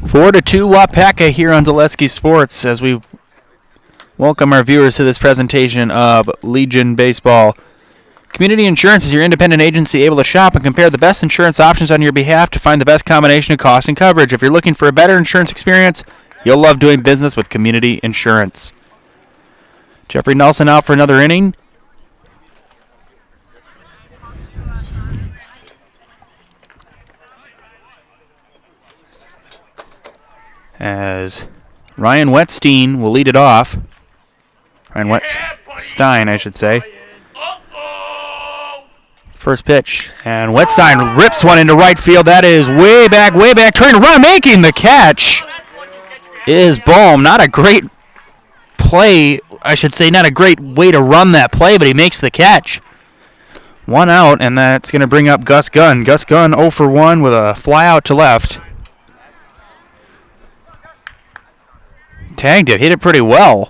Four to 2 Waupaca here on Zaleski Sports as we welcome our viewers to this presentation of Legion Baseball. Community Insurance is your independent agency able to shop and compare the best insurance options on your behalf to find the best combination of cost and coverage. If you're looking for a better insurance experience, you'll love doing business with Community Insurance. Jeffrey Nelson out for another inning. As Ryan Wetstein will lead it off. Ryan Wetstein, I should say. First pitch, and Wetstein rips one into right field. That is way back, turning to run, making the catch is Bohm. Not a great play, I should say, not a great way to run that play, but he makes the catch. One out, and that's going to bring up Gus Gunn. Gus Gunn 0 for 1 with a fly out to left. Tagged it, hit it pretty well.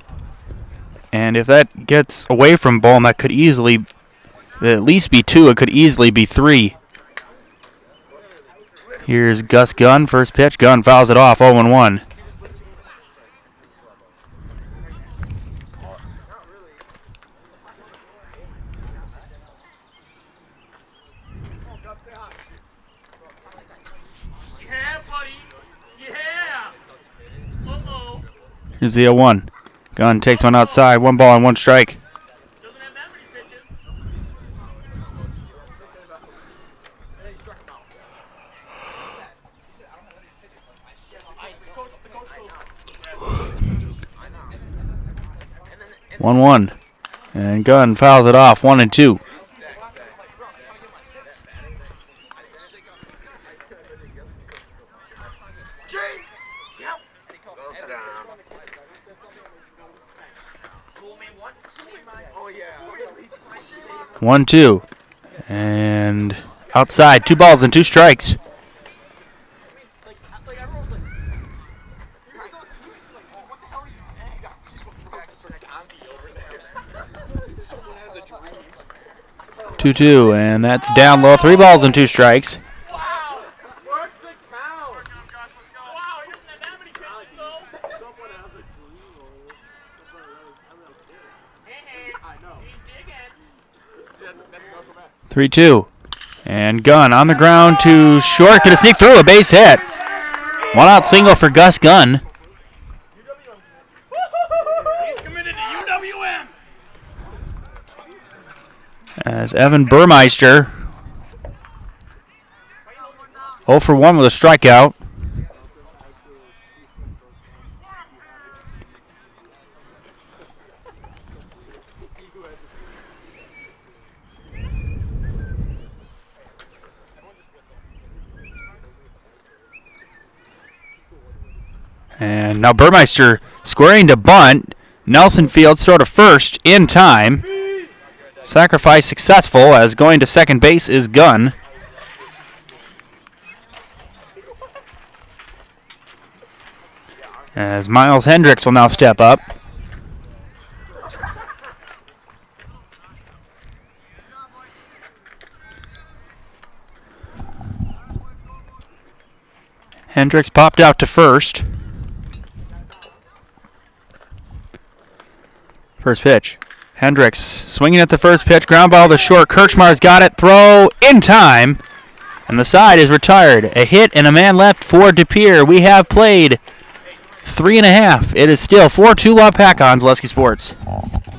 And if that gets away from Bohm, that could easily at least be 2. It could easily be 3. Here's Gus Gunn, first pitch. Gunn fouls it off, 0-1. Here's the 0-1. Gunn takes one outside. 1 ball and 1 strike. One, and Gunn fouls it off. 1-2. One, 2, and outside. 2 balls and 2 strikes. Two, and that's down low. 3 balls and 2 strikes. Three, 2, and Gunn on the ground to short. Gonna sneak through a base hit. 1 out single for Gus Gunn. As Evan Burmeister 0 for 1 with a strikeout. And now Burmeister squaring to bunt. Nelson Fields throw to first in time. Sacrifice successful as going to second base is Gunn. As Miles Hendricks will now step up. Hendricks popped out to first. First pitch. Hendricks swinging at the first pitch. Ground ball to short. Kirchmar's got it. Throw in time. And the side is retired. A hit and a man left for DePere. We have played 3.5. It is still 4-2 Waupaca on Zaleski Sports.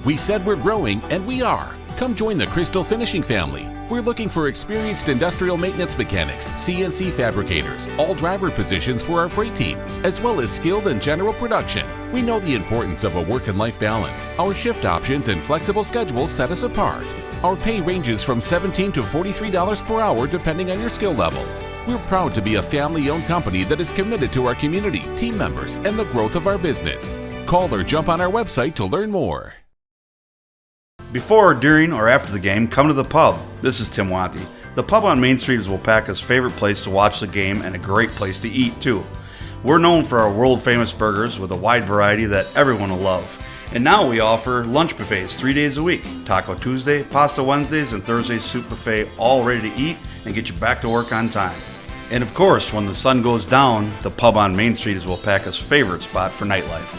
We said we're growing, and we are. Come join the Crystal Finishing family. We're looking for experienced industrial maintenance mechanics, CNC fabricators, all driver positions for our freight team, as well as skilled and general production. We know the importance of a work and life balance. Our shift options and flexible schedules set us apart. Our pay ranges from $17 to $43 per hour depending on your skill level. We're proud to be a family-owned company that is committed to our community, team members, and the growth of our business. Call or jump on our website to learn more. Before, during, or after the game, come to the pub. This is Tim Watty. The pub on Main Street is Waupaca's favorite place to watch the game and a great place to eat, too. We're known for our world-famous burgers with a wide variety that everyone will love. And now we offer lunch buffets 3 days a week. Taco Tuesday, Pasta Wednesdays, and Thursday soup buffet, all ready to eat and get you back to work on time. And of course, when the sun goes down, the pub on Main Street is Waupaca's favorite spot for nightlife.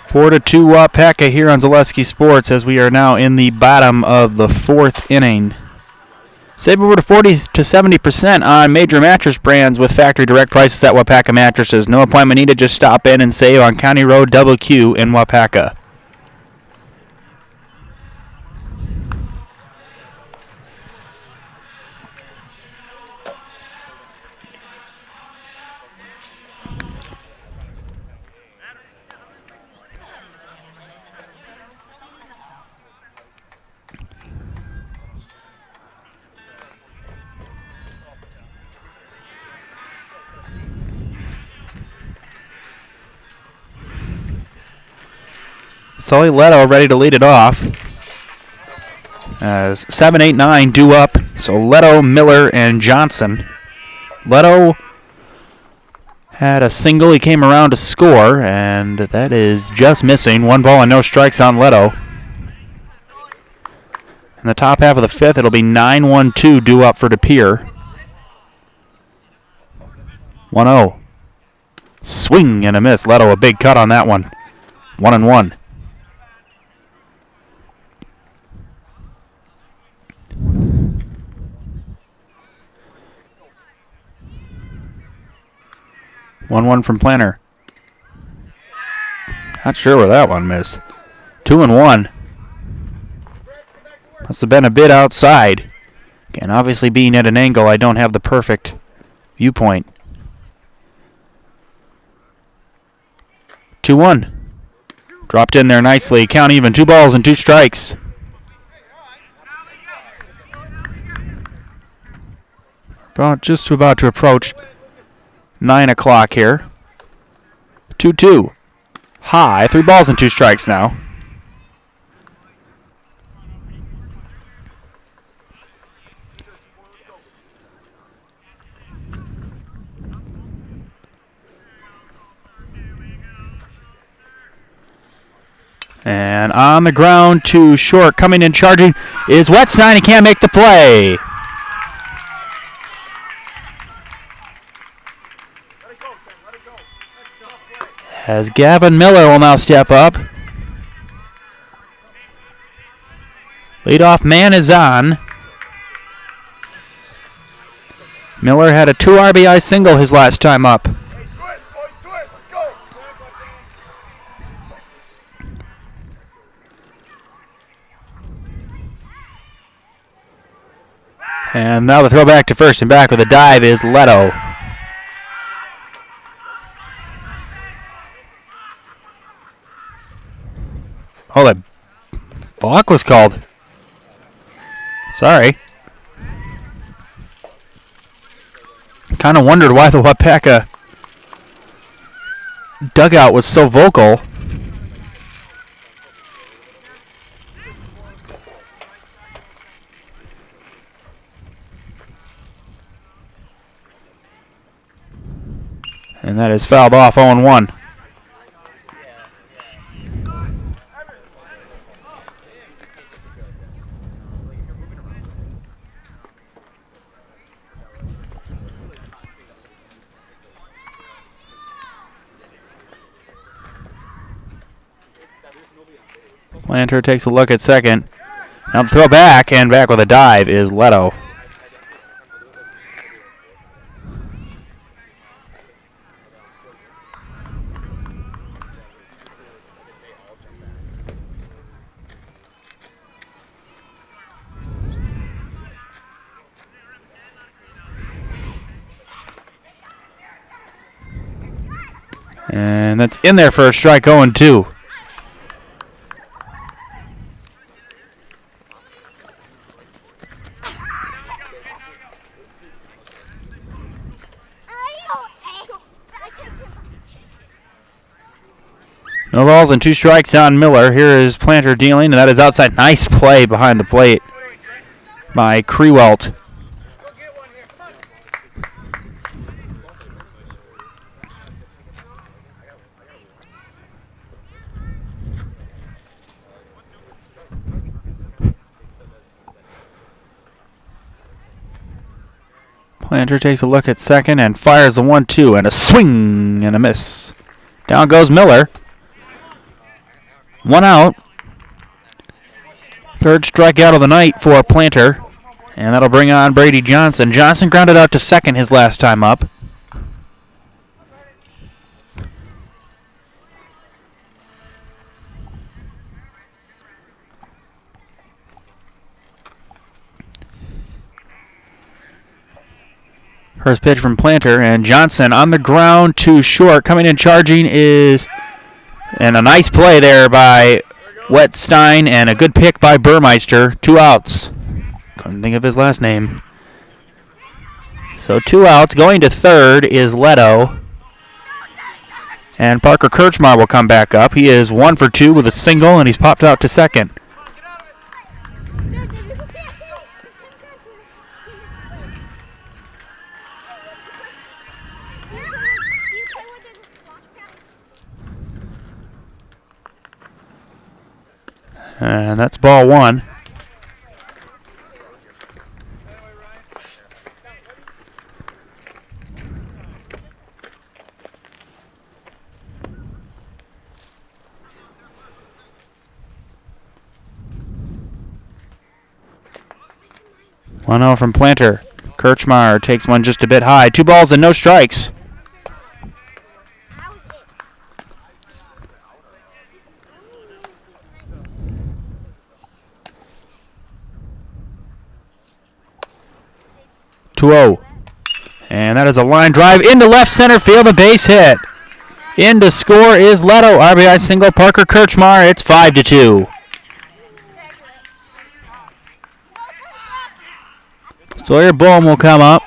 Four to 2 Waupaca here on Zaleski Sports as we are now in the bottom of the 4th inning. Save over to 40 to 70% on major mattress brands with factory direct prices at Waupaca Mattresses. No appointment needed, just stop in and save on County Road Double Q in Waupaca. Sully Leto ready to lead it off. As 7, 8, 9 due up. So Leto, Miller, and Johnson. Leto had a single. He came around to score, and that is just missing. 1 ball and no strikes on Leto. In the top half of the 5th, it'll be 9-1-2 due up for DePere. 1-0. Swing and a miss. Leto a big cut on that one. 1-1. One from Planner. Not sure where that one missed. 2-1. Must have been a bit outside. Again, obviously being at an angle, I don't have the perfect viewpoint. 2-1. Dropped in there nicely. Count even. 2 balls and 2 strikes. Just about to approach 9 o'clock here. 2-2. High. 3 balls and 2 strikes now. And on the ground to short. Coming in charging is Wetstein. He can't make the play. As Gavin Miller will now step up. Leadoff man is on. Miller had a 2 RBI single his last time up. And now the throw back to first, and back with a dive is Leto. Oh, that balk was called. Sorry. Kind of wondered why the Waupaca dugout was so vocal. And that is fouled off, 0-1. Planter takes a look at second. Now the throw back, and back with a dive is Leto. And that's in there for a strike, 0-2. No balls and 2 strikes on Miller. Here is Planter dealing, and that is outside. Nice play behind the plate by Krewelt. Planter takes a look at second and fires the 1-2, and a swing and a miss. Down goes Miller. 1 out. Third strikeout of the night for Planter, and that'll bring on Brady Johnson. Johnson grounded out to second his last time up. First pitch from Planter, and Johnson on the ground to short. Coming in charging is, and a nice play there by Wetstein, and a good pick by Burmeister. 2 outs. Couldn't think of his last name. So 2 outs. Going to third is Leto. And Parker Kirchmar will come back up. He is 1 for 2 with a single, and he's popped out to second. And that's ball 1. One out from Planter. Kirchmar takes one just a bit high. 2 balls and no strikes. And that is a line drive into left center field, a base hit. In to score is Leto. RBI single, Parker Kirchmar. It's 5-2. Sawyer Bohm will come up.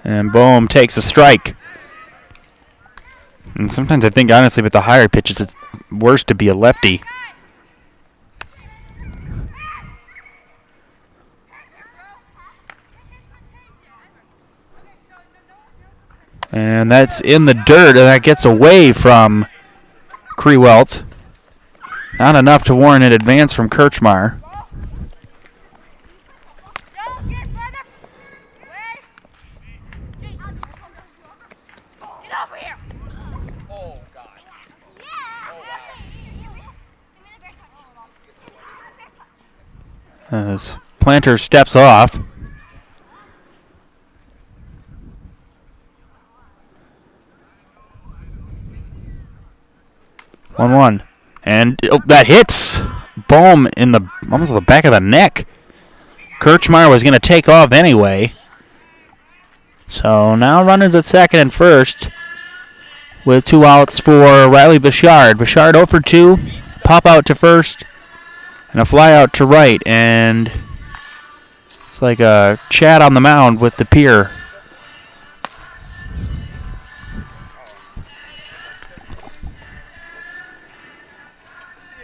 And Bohm takes a strike. And sometimes I think, honestly, with the higher pitches, it's worse to be a lefty. And that's in the dirt, and that gets away from Krewelt. Not enough to warrant an advance from Kirchmar. As Planter steps off. One. And that hits Bohm in the almost the back of the neck. Kirchmar was going to take off anyway. So now runners at second and first with 2 outs for Riley Bichard. Bichard 0 for 2, pop out to first, and a fly out to right. And it's like a chat on the mound with the Pere.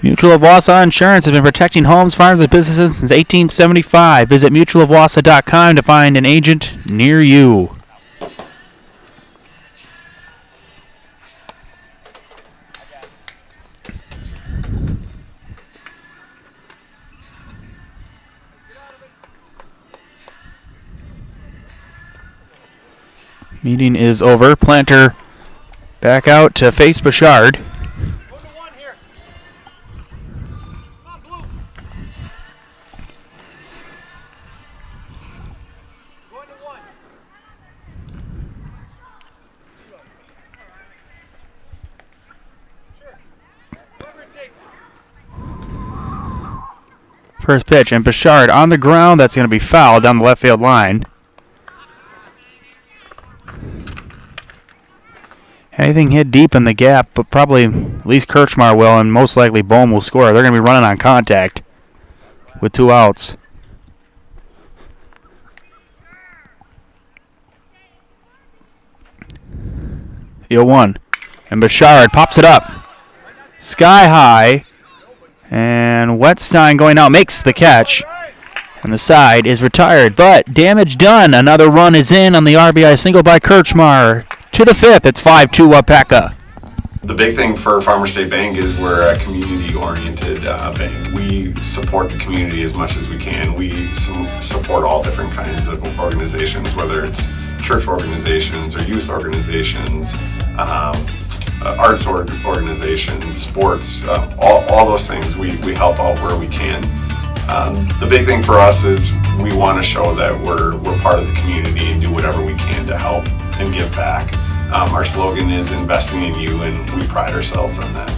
Mutual of Wausau Insurance has been protecting homes, farms, and businesses since 1875. Visit mutualofwausau.com to find an agent near you. Meeting is over. Planter back out to face Bouchard. First pitch, and Bouchard on the ground. That's going to be fouled down the left field line. Anything hit deep in the gap, but probably at least Kirchmar will, and most likely Bohm will score. They're going to be running on contact with 2 outs. The 0-1. And Bouchard pops it up. Sky high. And Wetstein going out makes the catch. And the side is retired. But damage done. Another run is in on the RBI single by Kirchmar. To the 5th. It's 5-2 Waupaca. The big thing for Farmers State Bank is we're a community-oriented bank. We support the community as much as we can. We support all different kinds of organizations, whether it's church organizations or youth organizations, arts organizations, sports, all those things. We help out where we can. The big thing for us is we want to show that we're part of the community and do whatever we can to help and give back. Our slogan is investing in you, and we pride ourselves on that.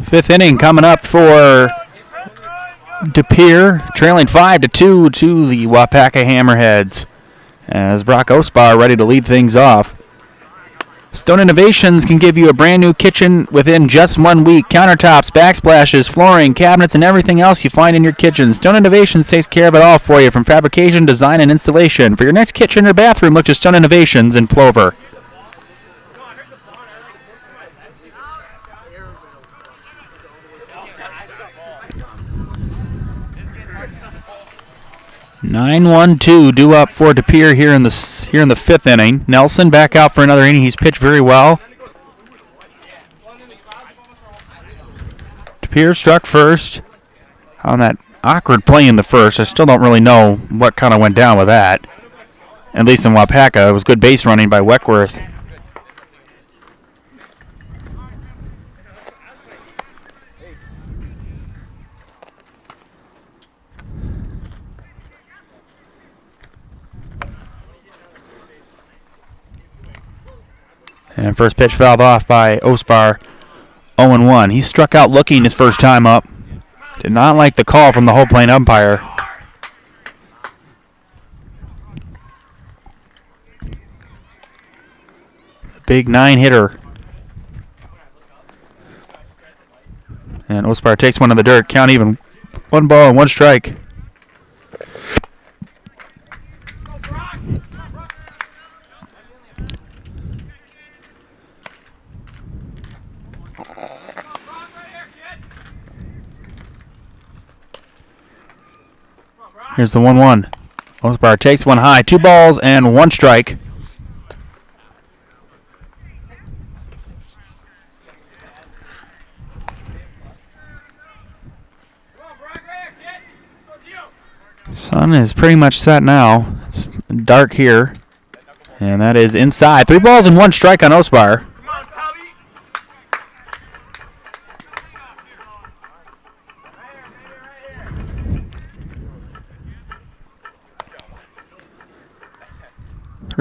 Fifth inning coming up for De Pere, trailing 5-2 to the Waupaca Hammerheads, as Brock Ospar ready to lead things off. Stone Innovations can give you a brand new kitchen within just 1 week. Countertops, backsplashes, flooring, cabinets, and everything else you find in your kitchen. Stone Innovations takes care of it all for you, from fabrication, design, and installation. For your next kitchen or bathroom, look to Stone Innovations in Plover. 9-1-2 due up for De Pere here in the 5th inning. Nelson back out for another inning. He's pitched very well. De Pere struck first on that awkward play in the first. I still don't really know what kind of went down with that. At least in Waupaca, it was good base running by Weckworth. And first pitch fouled off by Ospar. 0-1. He struck out looking his first time up. Did not like the call from the whole plate umpire. Big 9-hitter. And Ospar takes one in the dirt. Count even. 1 ball and 1 strike. Here's the 1-1. Ospar takes one high. 2 balls and 1 strike. Sun is pretty much set now. It's dark here. And that is inside. 3 balls and 1 strike on Ospar.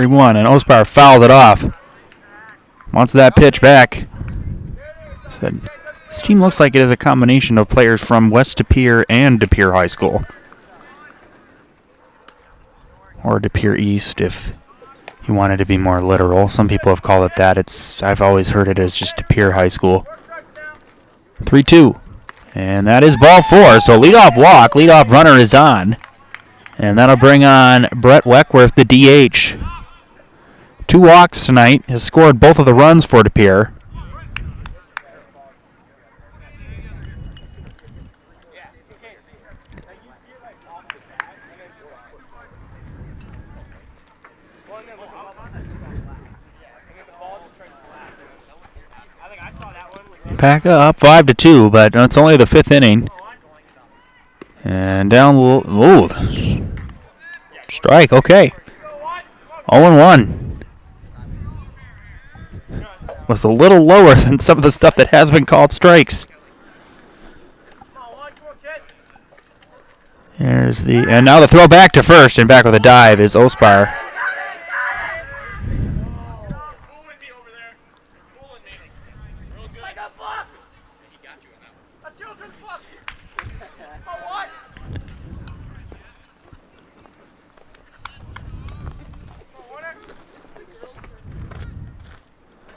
And Ospar fouls it off. Wants that pitch back. Said, this team looks like it is a combination of players from West De Pere and De Pere High School. Or De Pere East, if you wanted to be more literal. Some people have called it that. I've always heard it as just De Pere High School. 3-2. And that is ball 4. So leadoff walk, leadoff runner is on. And that'll bring on Brett Weckworth, the DH. 2 walks tonight. Has scored both of the runs for De Pere. Waupaca up 5-2, but it's only the 5th inning. And down low. Strike, okay. 0-1. Was a little lower than some of the stuff that has been called strikes. And now the throw back to first, and back with a dive is Ospar.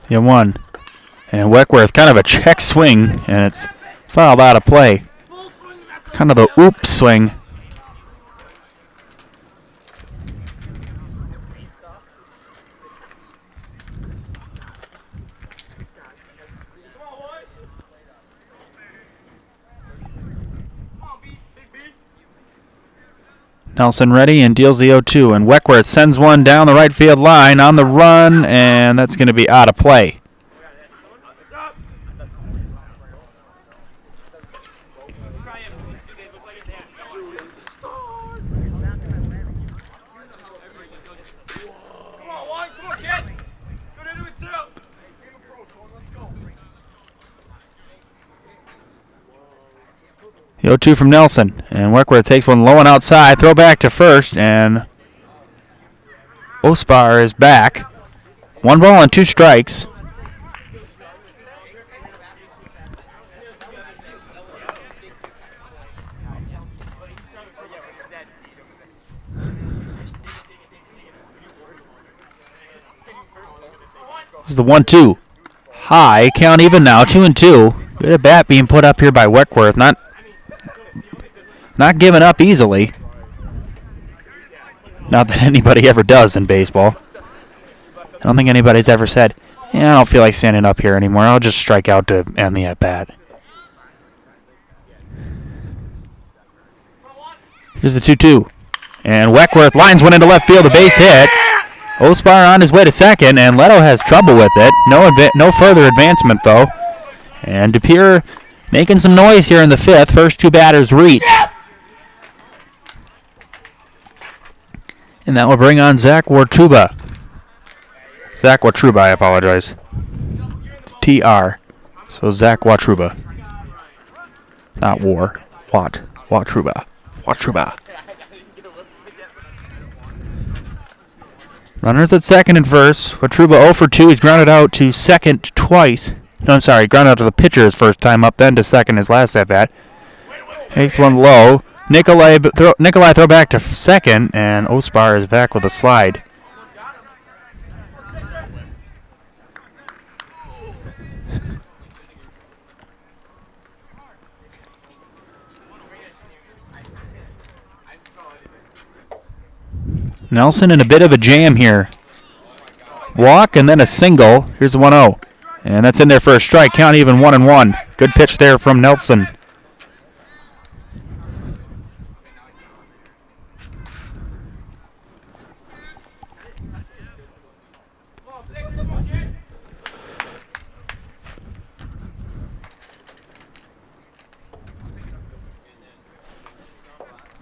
You won. And Weckworth, kind of a check swing, and it's fouled out of play. Kind of the oop swing. Nelson ready and deals the 0-2, and Weckworth sends one down the right field line on the run, and that's going to be out of play. The 0-2 from Nelson, and Weckworth takes one low and outside, throw back to first, and Ospar is back. 1 ball and 2 strikes. This is the 1-2. High, count even now, 2-2. Good at bat being put up here by Weckworth, not giving up easily. Not that anybody ever does in baseball. I don't think anybody's ever said, yeah, I don't feel like standing up here anymore. I'll just strike out to end the at-bat. Here's the 2-2. And Weckworth lines one into left field, a base hit. Ospar on his way to second, and Leto has trouble with it. No further advancement, though. And DePere making some noise here in the 5th. First 2 batters reach. And that will bring on Zach Wartruba. Zach Watruba, I apologize. It's TR. So Zach Watruba. Not War. Watruba. Watruba. Runners at second and first. Watruba 0 for 2. He's grounded out to second twice. No, I'm sorry. Grounded out to the pitcher his first time up, then to second his last at-bat. Takes one low. Nikolai throw back to second, and Ospar is back with a slide. Nelson in a bit of a jam here. Walk and then a single. Here's the 1-0. And that's in there for a strike. Count even 1-1. Good pitch there from Nelson.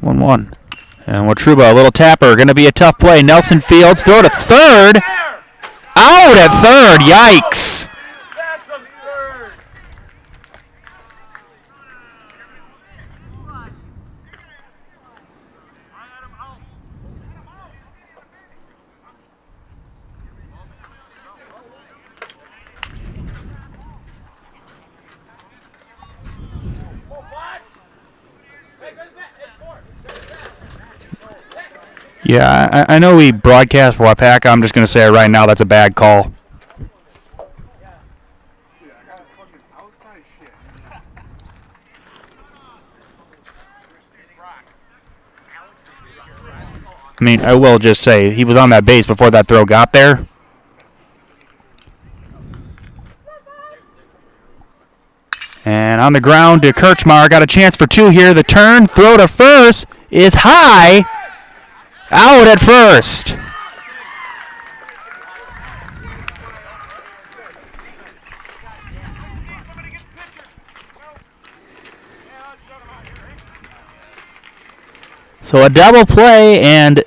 One. And Watruba, a little tapper, going to be a tough play. Nelson fields, throw to third. Out at third, yikes. Yeah, I know we broadcast for Waupaca. I'm just going to say right now that's a bad call. I mean, I will just say he was on that base before that throw got there. And on the ground to Kirchmar. Got a chance for 2 here. The turn, throw to first is high. Out at first. So a double play, and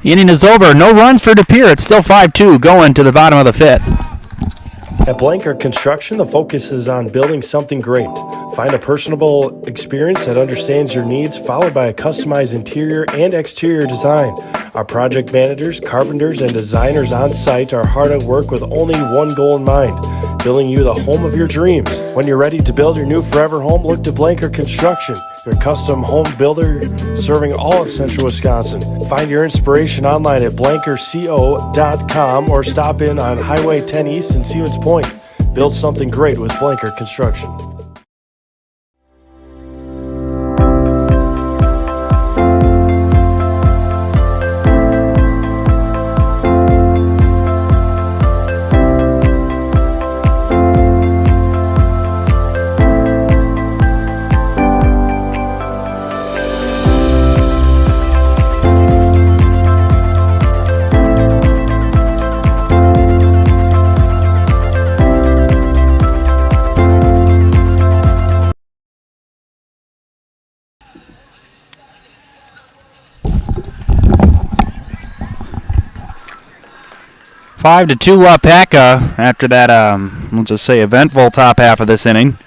the inning is over. No runs for DePere. It's still 5-2 going to the bottom of the fifth. At Blanker Construction, the focus is on building something great. Find a personable experience that understands your needs, followed by a customized interior and exterior design. Our project managers, carpenters, and designers on site are hard at work with only one goal in mind: building you the home of your dreams. When you're ready to build your new forever home, look to Blanker Construction, your custom home builder serving all of central Wisconsin. Find your inspiration online at blankerco.com or stop in on Highway 10 East in Stevens Point. Build something great with Blanker Construction. Five to 2 Waupaca after that, we'll just say, eventful top half of this inning.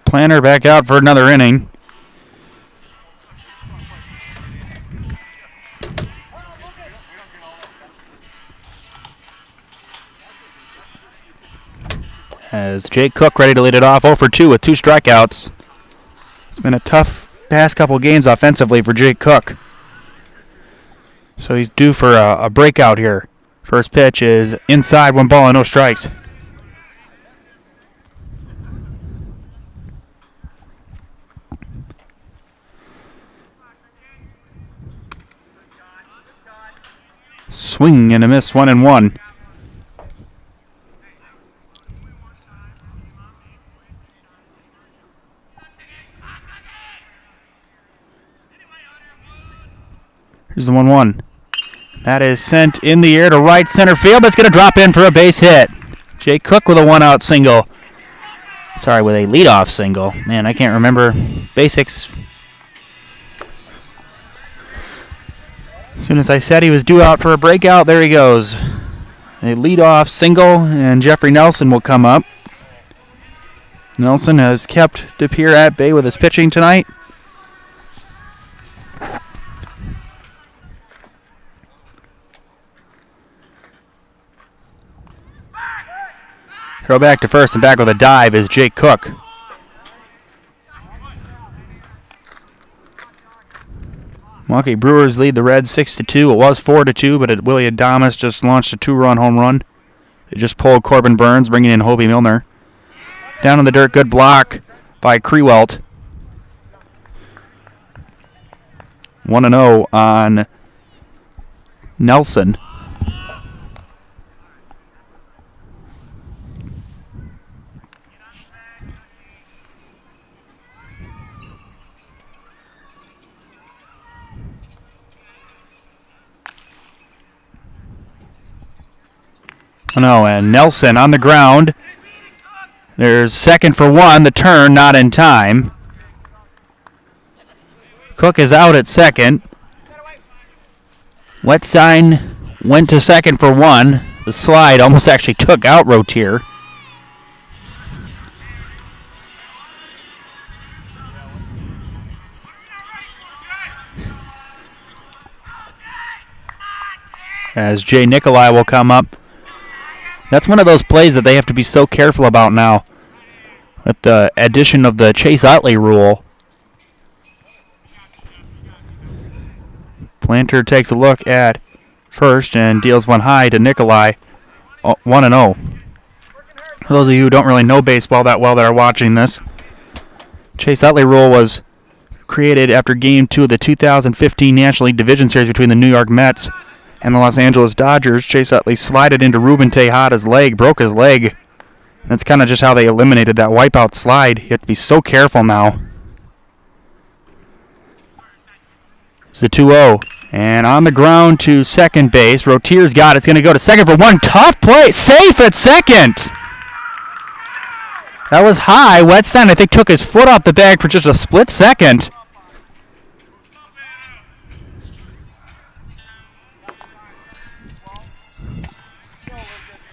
Planter back out for another inning. As Jake Cook ready to lead it off, 0 for 2 with 2 strikeouts. It's been a tough past couple games offensively for Jake Cook. So he's due for a breakout here. First pitch is inside, 1 ball and no strikes. Swing and a miss, 1-1. Here's the 1-1. That is sent in the air to right center field, but it's going to drop in for a base hit. Jake Cook with a 1-out single. Sorry, with a leadoff single. Man, I can't remember basics. As soon as I said he was due out for a breakout, there he goes. A leadoff single, and Jeffrey Nelson will come up. Nelson has kept DePere at bay with his pitching tonight. Throw back to first, and back with a dive is Jake Cook. Milwaukee Brewers lead the Reds 6-2. It was 4-2, but Willie Adamas just launched a 2-run home run. They just pulled Corbin Burns, bringing in Hobie Milner. Down in the dirt, good block by Krewelt. 1-0 on Nelson. And Nelson on the ground. There's second for 1. The turn not in time. Cook is out at second. Wetstein went to second for 1. The slide almost actually took out Rotier. As Jay Nikolai will come up. That's one of those plays that they have to be so careful about now. With the addition of the Chase Utley rule. Planter takes a look at first and deals one high to Nikolai. 1-0. For those of you who don't really know baseball that well that are watching this, Chase Utley rule was created after Game 2 of the 2015 National League Division Series between the New York Mets and the Los Angeles Dodgers. Chase Utley slided into Ruben Tejada's leg, broke his leg. That's kind of just how they eliminated that wipeout slide. You have to be so careful now. It's the 2-0. And on the ground to second base. Rotier's got it. It's going to go to second for one. Tough play. Safe at second. That was high. Wetstein, I think, took his foot off the bag for just a split second.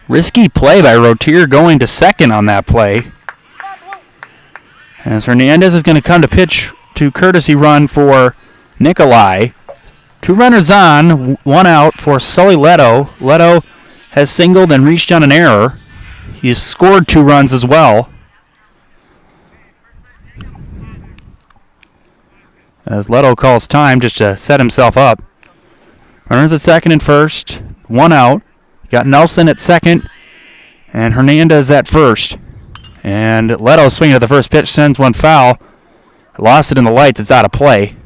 Risky play by Rotier going to second on that play. As Hernandez is going to come to pitch to courtesy run for Nikolai. 2 runners on, 1 out for Sully Leto. Leto has singled and reached on an error. He has scored 2 runs as well. As Leto calls time just to set himself up. Runners at second and first, 1 out. Got Nelson at second and Hernandez at first. And Leto swinging at the first pitch, sends one foul. Lost it in the lights, it's out of play.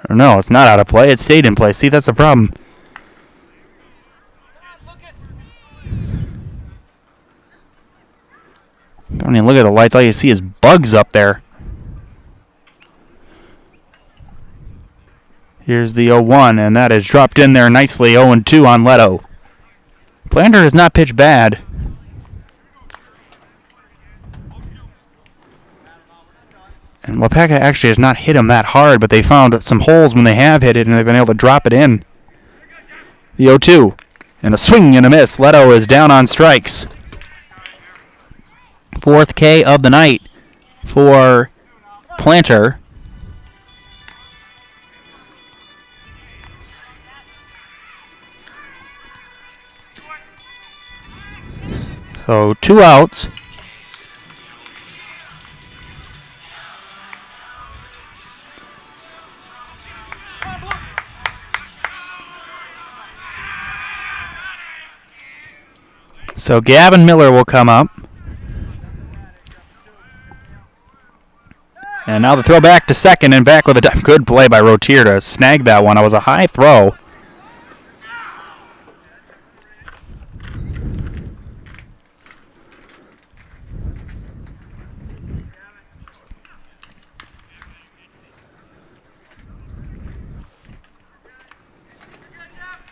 Or no, it's not out of play, it stayed in play. See, that's the problem. Don't even look at the lights, all you see is bugs up there. Here's the 0-1, and that is dropped in there nicely, 0-2 on Leto. Planter has not pitched bad. And Waupaca actually has not hit him that hard, but they found some holes when they have hit it, and they've been able to drop it in. The 0-2, and a swing and a miss. Leto is down on strikes. 4th K of the night for Planter. So 2 outs. So Gavin Miller will come up. And now the throw back to second and back with a good play by Rotier to snag that one. It was a high throw.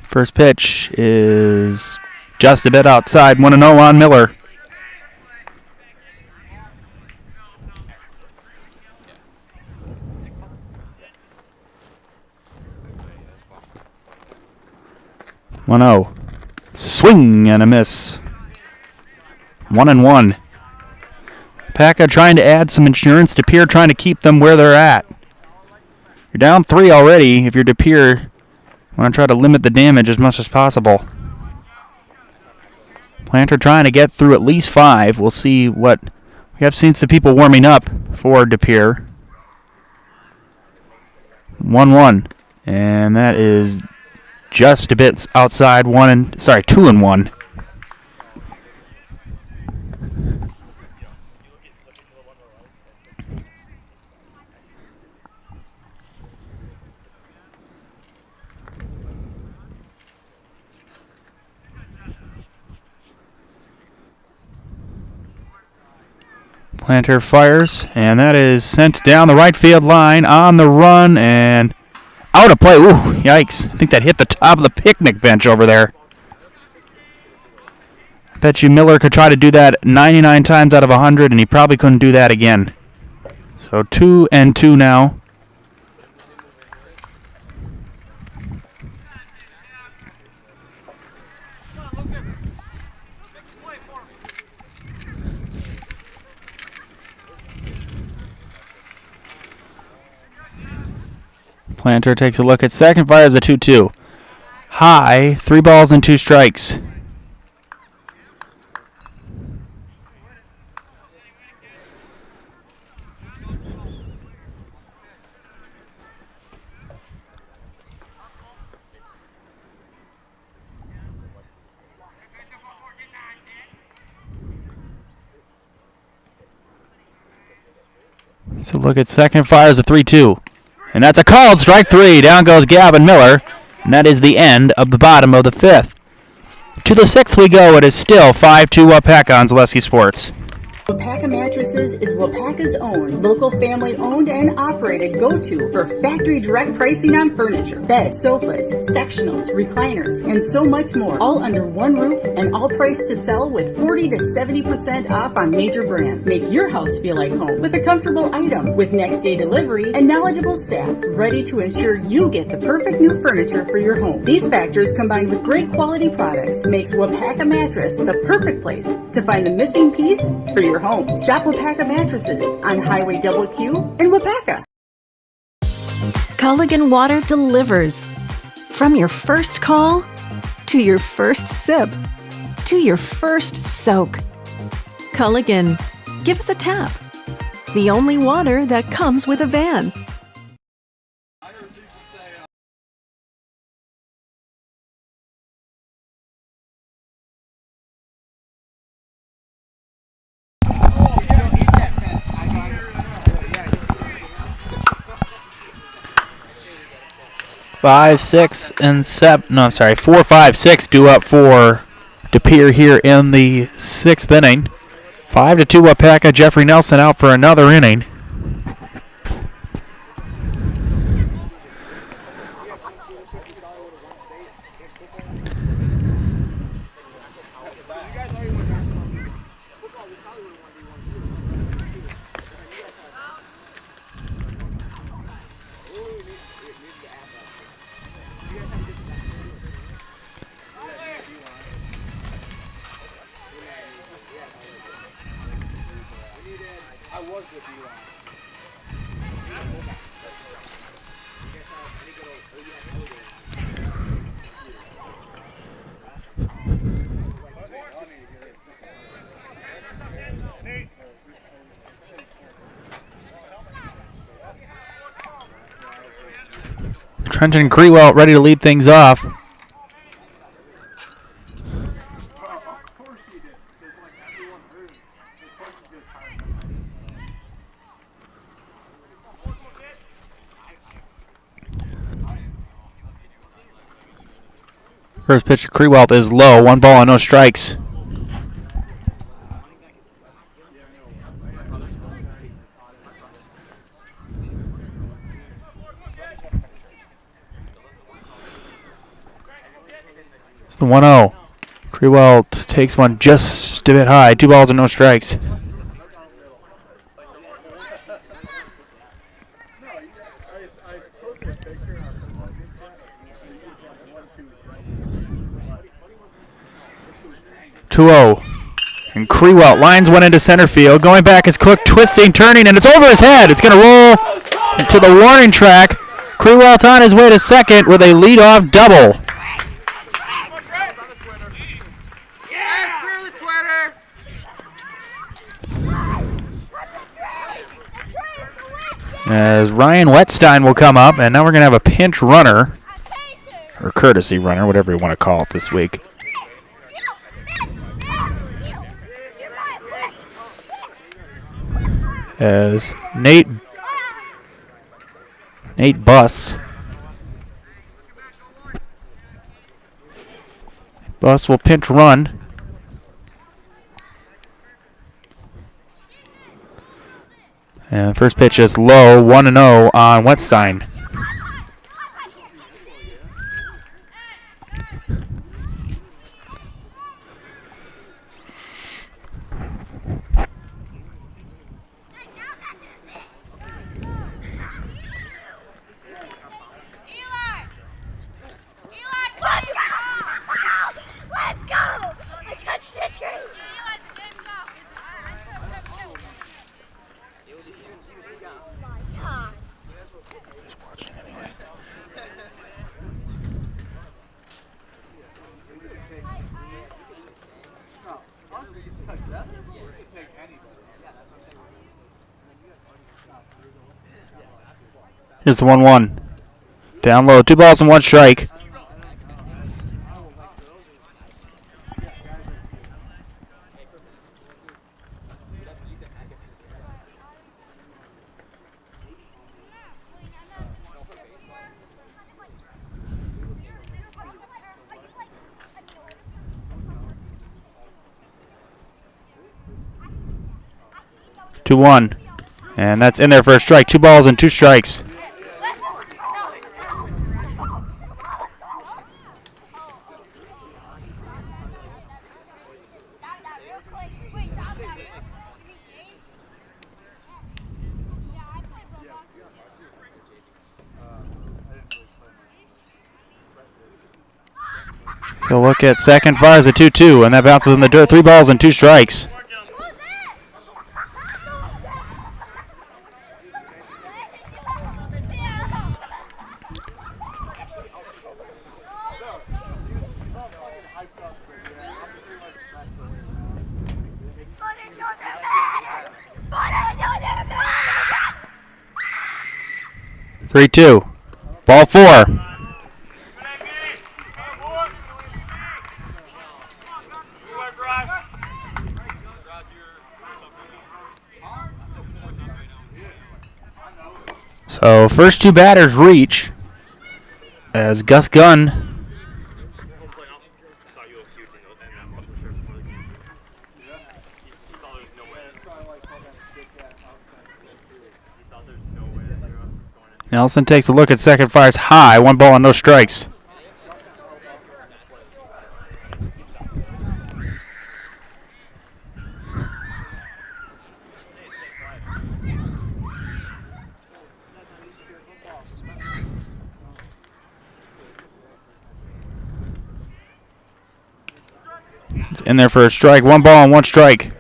First pitch is just a bit outside. 1-0 on Miller. Swing and a miss. 1-1. Paca trying to add some insurance. DePere trying to keep them where they're at. You're down 3 already. If you're DePere, want to try to limit the damage as much as possible. Planter trying to get through at least 5. We'll see what... We have seen some people warming up for DePere. 1-1. And that is just a bit outside 2-1. Planter fires, and that is sent down the right field line on the run and out of play. Ooh, yikes. I think that hit the top of the picnic bench over there. I bet you Miller could try to do that 99 times out of 100, and he probably couldn't do that again. So 2-2 now. Planter takes a look at second, fires a 2-2. High, 3 balls and 2 strikes. So look at second, fires a 3-2. And that's a called strike 3. Down goes Gavin Miller. And that is the end of the bottom of the 5th. To the 6th we go. It is still 5-2 Waupaca on Zaleski Sports. Waupaca Mattresses is Waupaca's own, local family-owned and operated go-to for factory direct pricing on furniture, beds, sofas, sectionals, recliners, and so much more, all under one roof and all priced to sell with 40 to 70% off on major brands. Make your house feel like home with a comfortable item with next-day delivery and knowledgeable staff ready to ensure you get the perfect new furniture for your home. These factors combined with great quality products makes Waupaca Mattress the perfect place to find the missing piece for your home. Shop Waupaca Mattresses on Highway Double Q in Waupaca. Culligan Water delivers. From your first call, to your first sip, to your first soak. Culligan, give us a tap. The only water that comes with a van. Five, 6, and 7. No, I'm sorry. 4, 5, 6 due up for De Pere here in the 6th inning. 5-2 Waupaca. Jeffrey Nelson out for another inning. Trenton Crewell ready to lead things off. First pitch to Crewell is low. 1 ball and no strikes. It's the 1-0. Crewell takes one just a bit high. 2 balls and no strikes. And Crewell lines one into center field. Going back is Cook, twisting, turning, and it's over his head. It's going to roll to the warning track. Crewell on his way to second with a leadoff double. As Ryan Wetstein will come up, and now we're going to have a pinch runner, or courtesy runner, whatever you want to call it this week. As Nate Buss will pinch run. And first pitch is low, 1-0 on Wetstein. Here's the 1-1. Down low, 2 balls and 1 strike. 2-1. And that's in there for a strike. 2 balls and 2 strikes. So look at second, fires a 2-2, and that bounces in the dirt. 3 balls and 2 strikes. Three, 2. Ball 4. So first 2 batters reach as Gus Gunn Nelson takes a look at second, fires high. 1 ball and no strikes. It's in there for a strike. 1 ball and 1 strike.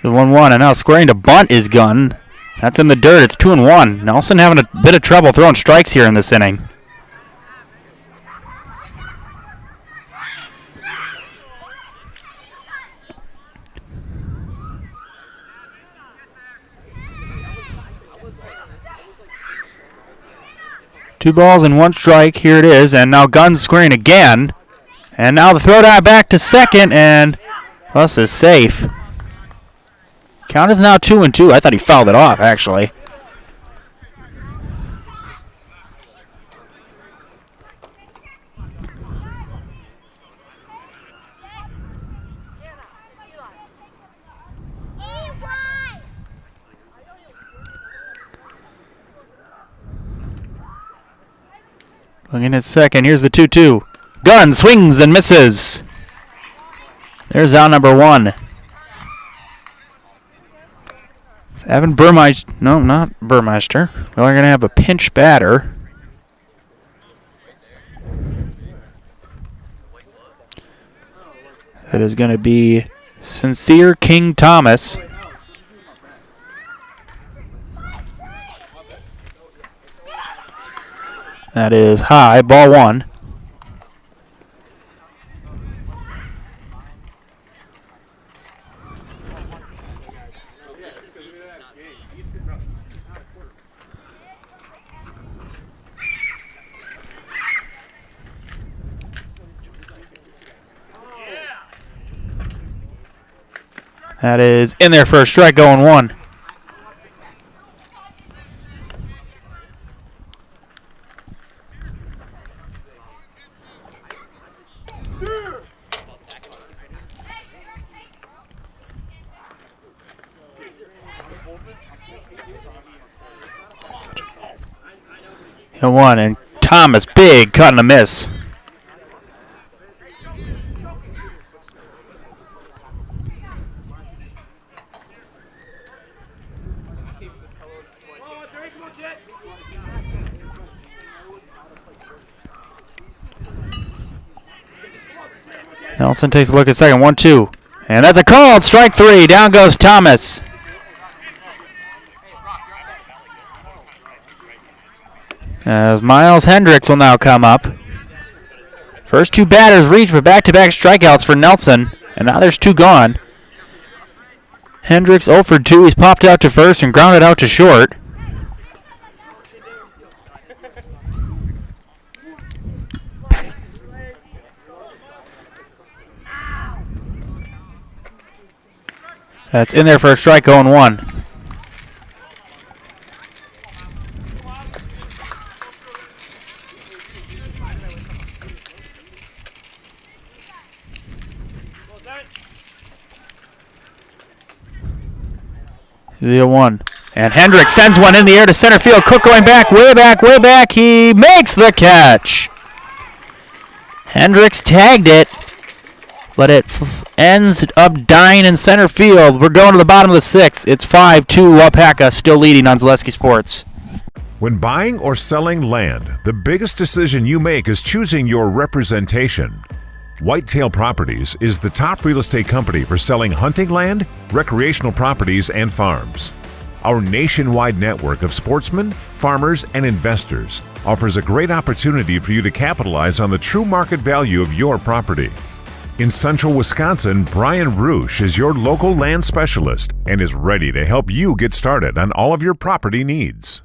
The 1-1, and now squaring to bunt is Gunn. That's in the dirt. It's 2-1. Nelson having a bit of trouble throwing strikes here in this inning. Two balls and 1 strike. Here it is, and now Gunn's squaring again. And now the throw down back to second, and Plus is safe. Count is now 2-2. I thought he fouled it off, actually. Looking at second. Here's the 2-2. Gunn swings and misses. There's out number 1. It's Evan Burmeister. No, not Burmeister. Well, we're going to have a pinch batter. It is going to be Sincere King Thomas. That is high, ball 1. That is in there for a strike, going 1. And 1, and Thomas, big cut and a miss. Nelson takes a look at second, 1-2. And that's a called strike 3. Down goes Thomas. As Miles Hendricks will now come up. First 2 batters reach, but back-to-back strikeouts for Nelson. And now there's 2 gone. Hendricks 0 for 2. He's popped out to first and grounded out to short. That's in there for a strike, 0-1. Zero one. And Hendricks sends one in the air to center field. Cook going back, way back, way back. He makes the catch. Hendricks tagged it, but it ends up dying in center field. We're going to the bottom of the sixth. It's 5-2 Waupaca, still leading on Zaleski Sports. When buying or selling land, the biggest decision you make is choosing your representation. Whitetail Properties is the top real estate company for selling hunting land, recreational properties, and farms. Our nationwide network of sportsmen, farmers, and investors offers a great opportunity for you to capitalize on the true market value of your property. In central Wisconsin, Brian Roosh is your local land specialist and is ready to help you get started on all of your property needs.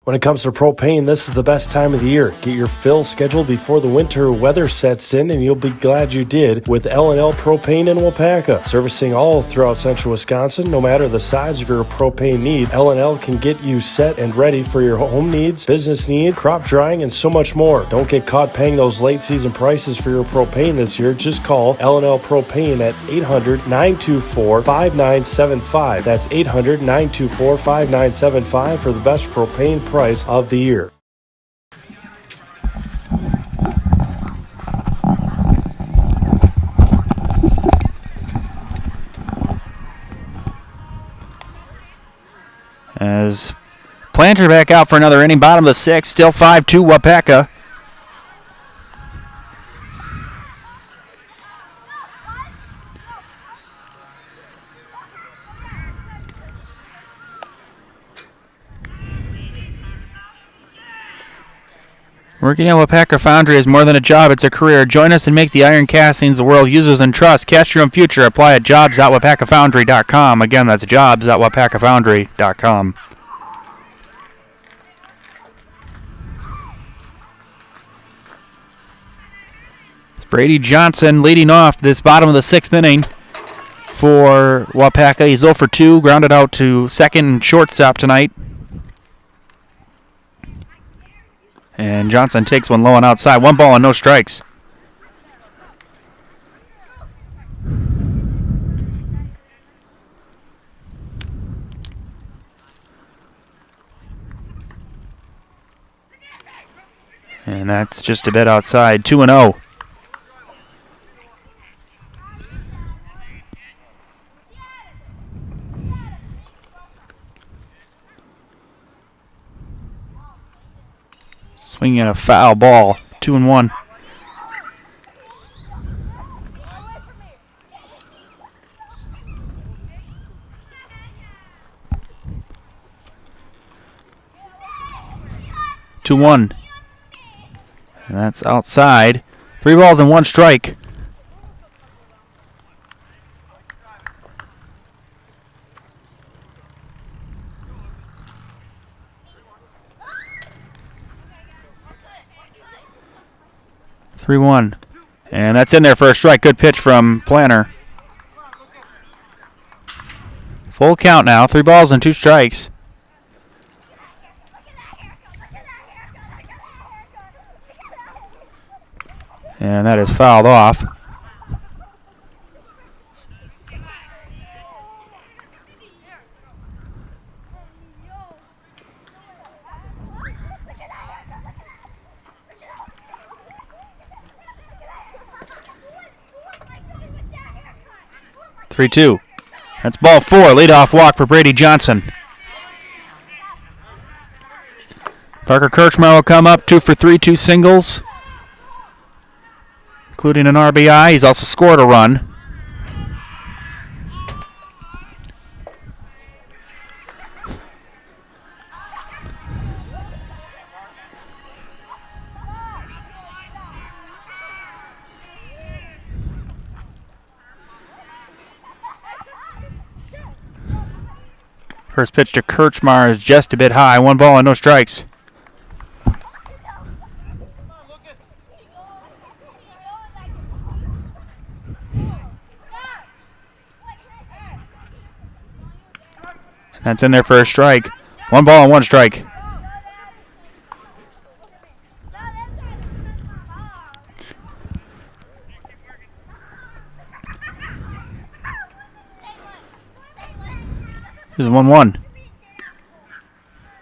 When it comes to propane, this is the best time of the year. Get your fill scheduled before the winter weather sets in, and you'll be glad you did with L&L Propane in Waupaca. Servicing all throughout central Wisconsin, no matter the size of your propane need, L&L can get you set and ready for your home needs, business needs, crop drying, and so much more. Don't get caught paying those late season prices for your propane this year. Just call L&L Propane at 800-924-5975. That's 800-924-5975 for the best propane price of the year. As Planter back out for another inning, bottom of the sixth, still 5-2 Waupaca. Working at Waupaca Foundry is more than a job, it's a career. Join us and make the iron castings the world uses and trusts. Cast your own future. Apply at jobs.waupacafoundry.com. Again, that's jobs.waupacafoundry.com. It's Brady Johnson leading off this bottom of the sixth inning for Waupaca. He's 0 for 2, grounded out to second and shortstop tonight. And Johnson takes one low and outside. 1 ball and no strikes. And that's just a bit outside. 2-0. Swinging a foul ball. 2-1. And that's outside. 3 balls and 1 strike. (3-1). And that's in there for a strike. Good pitch from Planter. Full count now. 3 balls and 2 strikes. And that is fouled off. (3-2). That's ball 4. Leadoff walk for Brady Johnson. Parker Kirchmar will come up 2 for 3, 2 singles, including an RBI. He's also scored a run. First pitch to Kirchmar is just a bit high. 1 ball and no strikes. That's in there for a strike. 1 ball and 1 strike. This is 1-1.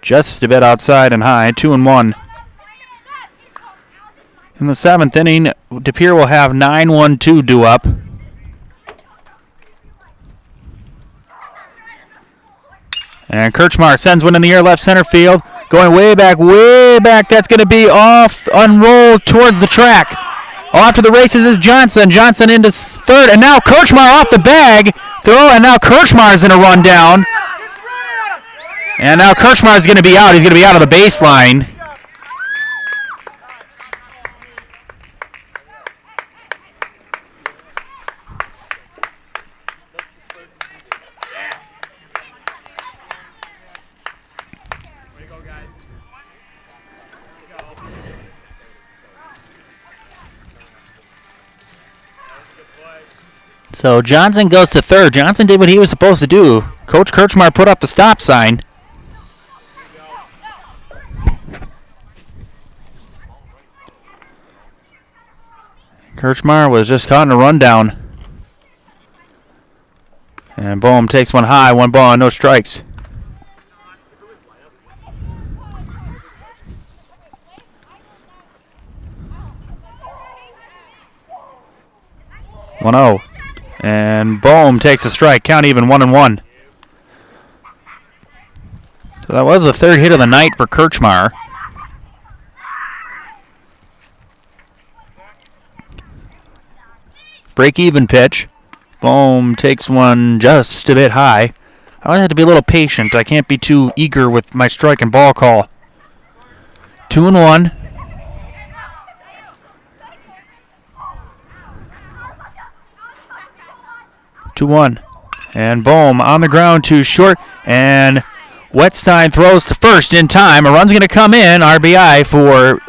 Just a bit outside and high. 2-1. In the 7th inning, De Pere will have 9-1-2 due up. And Kirchmar sends one in the air left center field. Going way back, way back. That's going to be off, unrolled towards the track. Off to the races is Johnson. Johnson into third. And now Kirchmar off the bag. Throw, and now Kirchmar's going to run down. And now Kirchmar's going to be out. He's going to be out of the baseline. So Johnson goes to third. Johnson did what he was supposed to do. Coach Kirchmar put up the stop sign. Kirchmar was just caught in a rundown. And Boehm takes one high, 1 ball and no strikes. One 0. And Boehm takes a strike. Count even 1-1. So that was the 3rd hit of the night for Kirchmar. Break-even pitch. Boehm takes one just a bit high. I always have to be a little patient. I can't be too eager with my strike and ball call. 2-1. And Boehm on the ground to short. And Wetstein throws to first in time. A run's going to come in. RBI for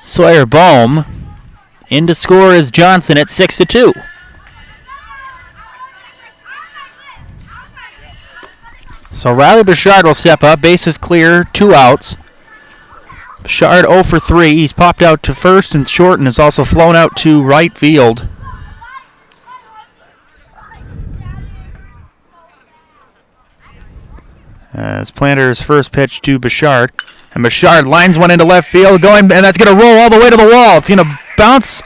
Sawyer Boehm. In to score is Johnson at 6-2. So Riley Bouchard will step up. Bases clear. 2 outs. Bouchard 0 for 3. He's popped out to first and short and has also flown out to right field. As Planter's first pitch to Bouchard. And Bouchard lines one into left field, going, and that's going to roll all the way to the wall. It's going to bounce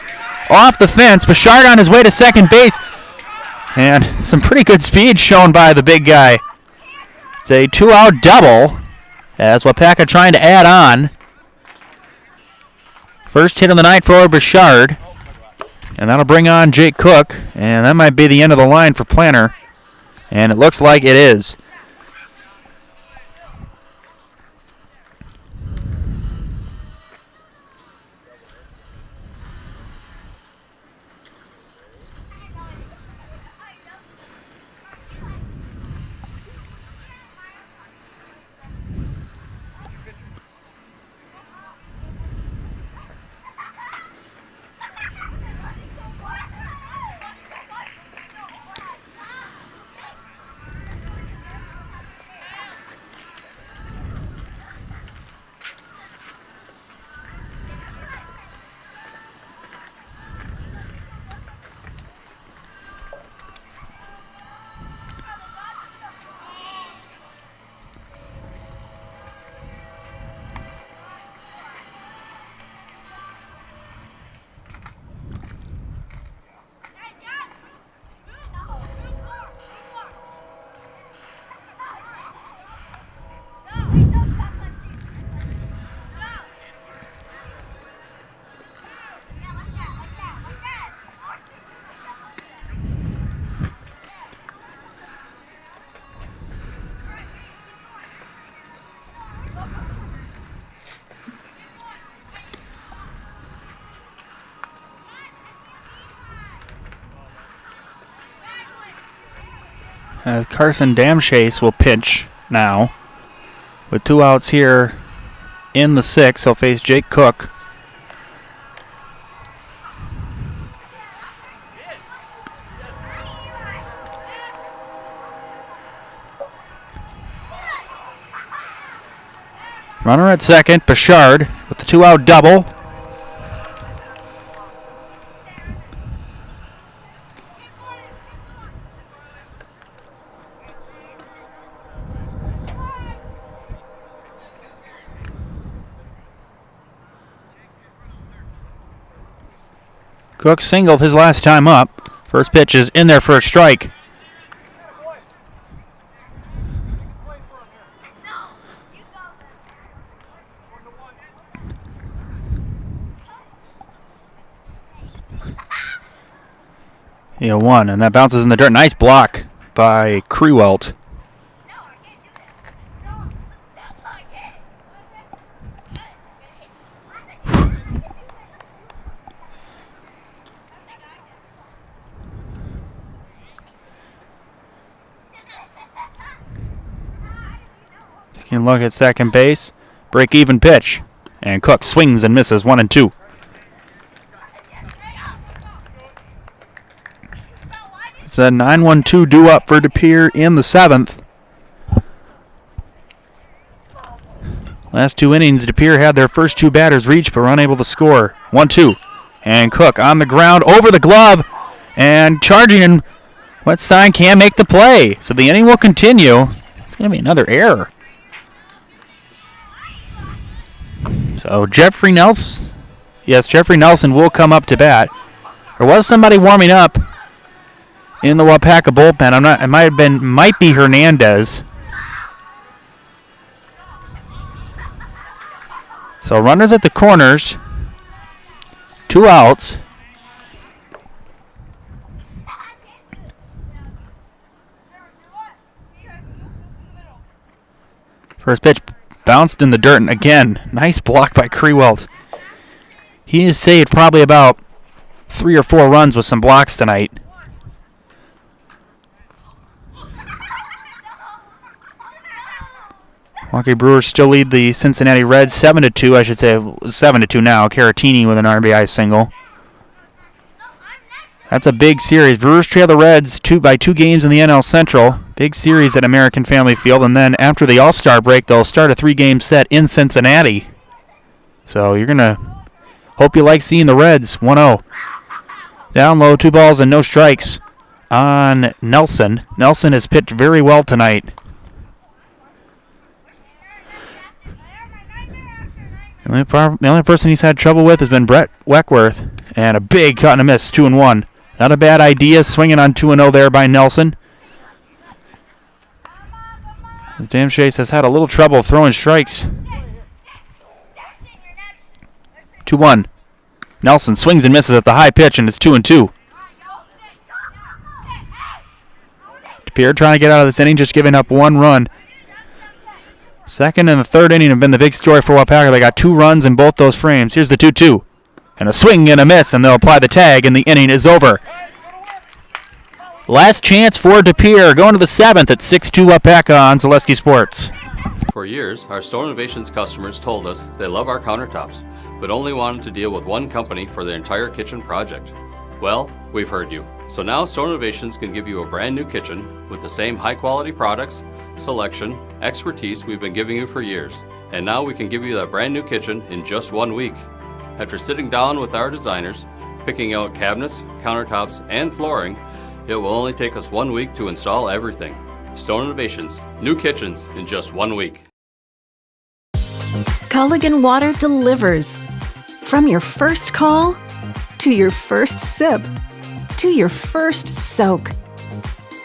off the fence. Bouchard on his way to second base. And some pretty good speed shown by the big guy. It's a 2-out double, as Waupaca trying to add on. First hit of the night for Bouchard. And that'll bring on Jake Cook. And that might be the end of the line for Planter. And it looks like it is. As Carson Damchase will pitch now. With 2 outs here in the 6th, he'll face Jake Cook. Runner at second, Bouchard with the 2-out double. Cook singled his last time up. First pitch is in there for a strike. Yeah, 1, and that bounces in the dirt. Nice block by Krewelt. Taking a look at second base. Break-even pitch. And Cook swings and misses 1-2. It's a 9-1-2 due up for DePere in the 7th. Last 2 innings, DePere had their first 2 batters reach but were unable to score. 1-2. And Cook on the ground over the glove and charging, and Wet Sign can't make the play. So the inning will continue. It's going to be another error. So Jeffrey Nelson will come up to bat. There was somebody warming up in the Waupaca bullpen. It might be Hernandez. So runners at the corners. 2 outs. First pitch bounced in the dirt, and again, nice block by Krewelt. He has saved probably about 3 or 4 runs with some blocks tonight. Milwaukee Brewers still lead the Cincinnati Reds 7-2, I should say 7-2 now. Caratini with an RBI single. That's a big series. Brewers trail the Reds by 2 games in the NL Central. Big series at American Family Field, and then after the All-Star break, they'll start a 3-game set in Cincinnati. So you're going to hope you like seeing the Reds. 1-0. Down low, 2 balls and no strikes on Nelson. Nelson has pitched very well tonight. The only person he's had trouble with has been Brett Weckworth. And a big cut and a miss, 2-1. Not a bad idea, swinging on 2-0 there by Nelson. As Dan Chase has had a little trouble throwing strikes. 2-1. Nelson swings and misses at the high pitch, and it's 2-2. Pere trying to get out of this inning, just giving up 1 run. Second and the third inning have been the big story for Waupaca. They got 2 runs in both those frames. Here's the 2-2. And a swing and a miss, and they'll apply the tag, and the inning is over. Last chance for DePere, going to the 7th at 6-2 Waupaca on Zaleski Sports. For years, our Store Innovations customers told us they love our countertops, but only wanted to deal with one company for their entire kitchen project. Well, we've heard you. So now Store Innovations can give you a brand new kitchen with the same high-quality products, selection, expertise we've been giving you for years. And now we can give you that brand new kitchen in just 1 week. After sitting down with our designers, picking out cabinets, countertops, and flooring, it will only take us 1 week to install everything. Stone Innovations, new kitchens in just 1 week. Culligan Water delivers. From your first call, to your first sip, to your first soak.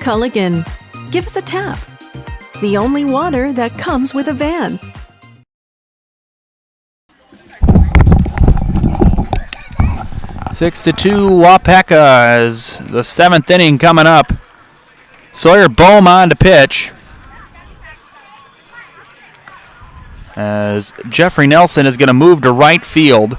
Culligan, give us a tap. The only water that comes with a van. Six to 2 Waupaca as the 7th inning coming up. Sawyer Bohm on to pitch. As Jeffrey Nelson is going to move to right field.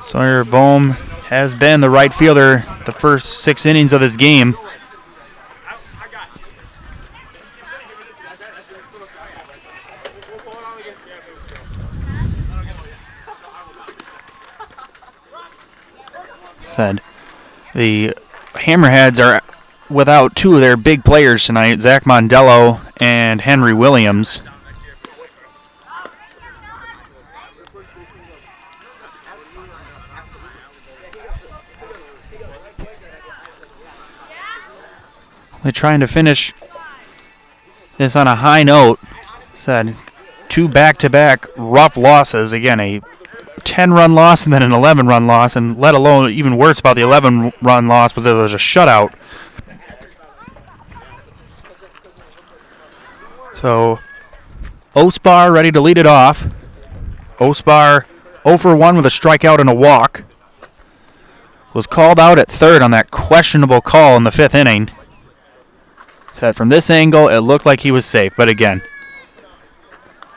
Sawyer Bohm has been the right fielder the first 6 innings of this game. Said the Hammerheads are without two of their big players tonight, Zach Mondello and Henry Williams. They're trying to finish this on a high note. Said two back-to-back rough losses. Again, a 10-run loss and then an 11-run loss, and let alone even worse about the 11-run loss was that it was a shutout. So Ospar ready to lead it off. Ospar 0 for 1 with a strikeout and a walk. Was called out at third on that questionable call in the 5th inning. Said from this angle, it looked like he was safe. But again,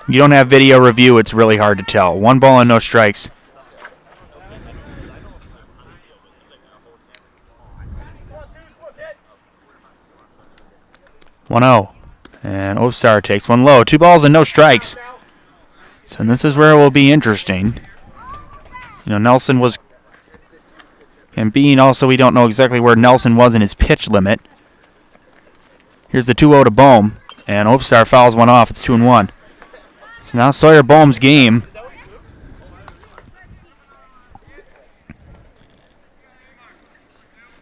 you don't have video review, it's really hard to tell. 1 ball and no strikes. One 0. And Ostar takes one low. 2 balls and no strikes. So this is where it will be interesting. You know, Nelson was... And being also, we don't know exactly where Nelson was in his pitch limit. Here's the 2-0 to Bohm. And Ostar fouls one off. It's 2-1. So now Sawyer Bohm's game.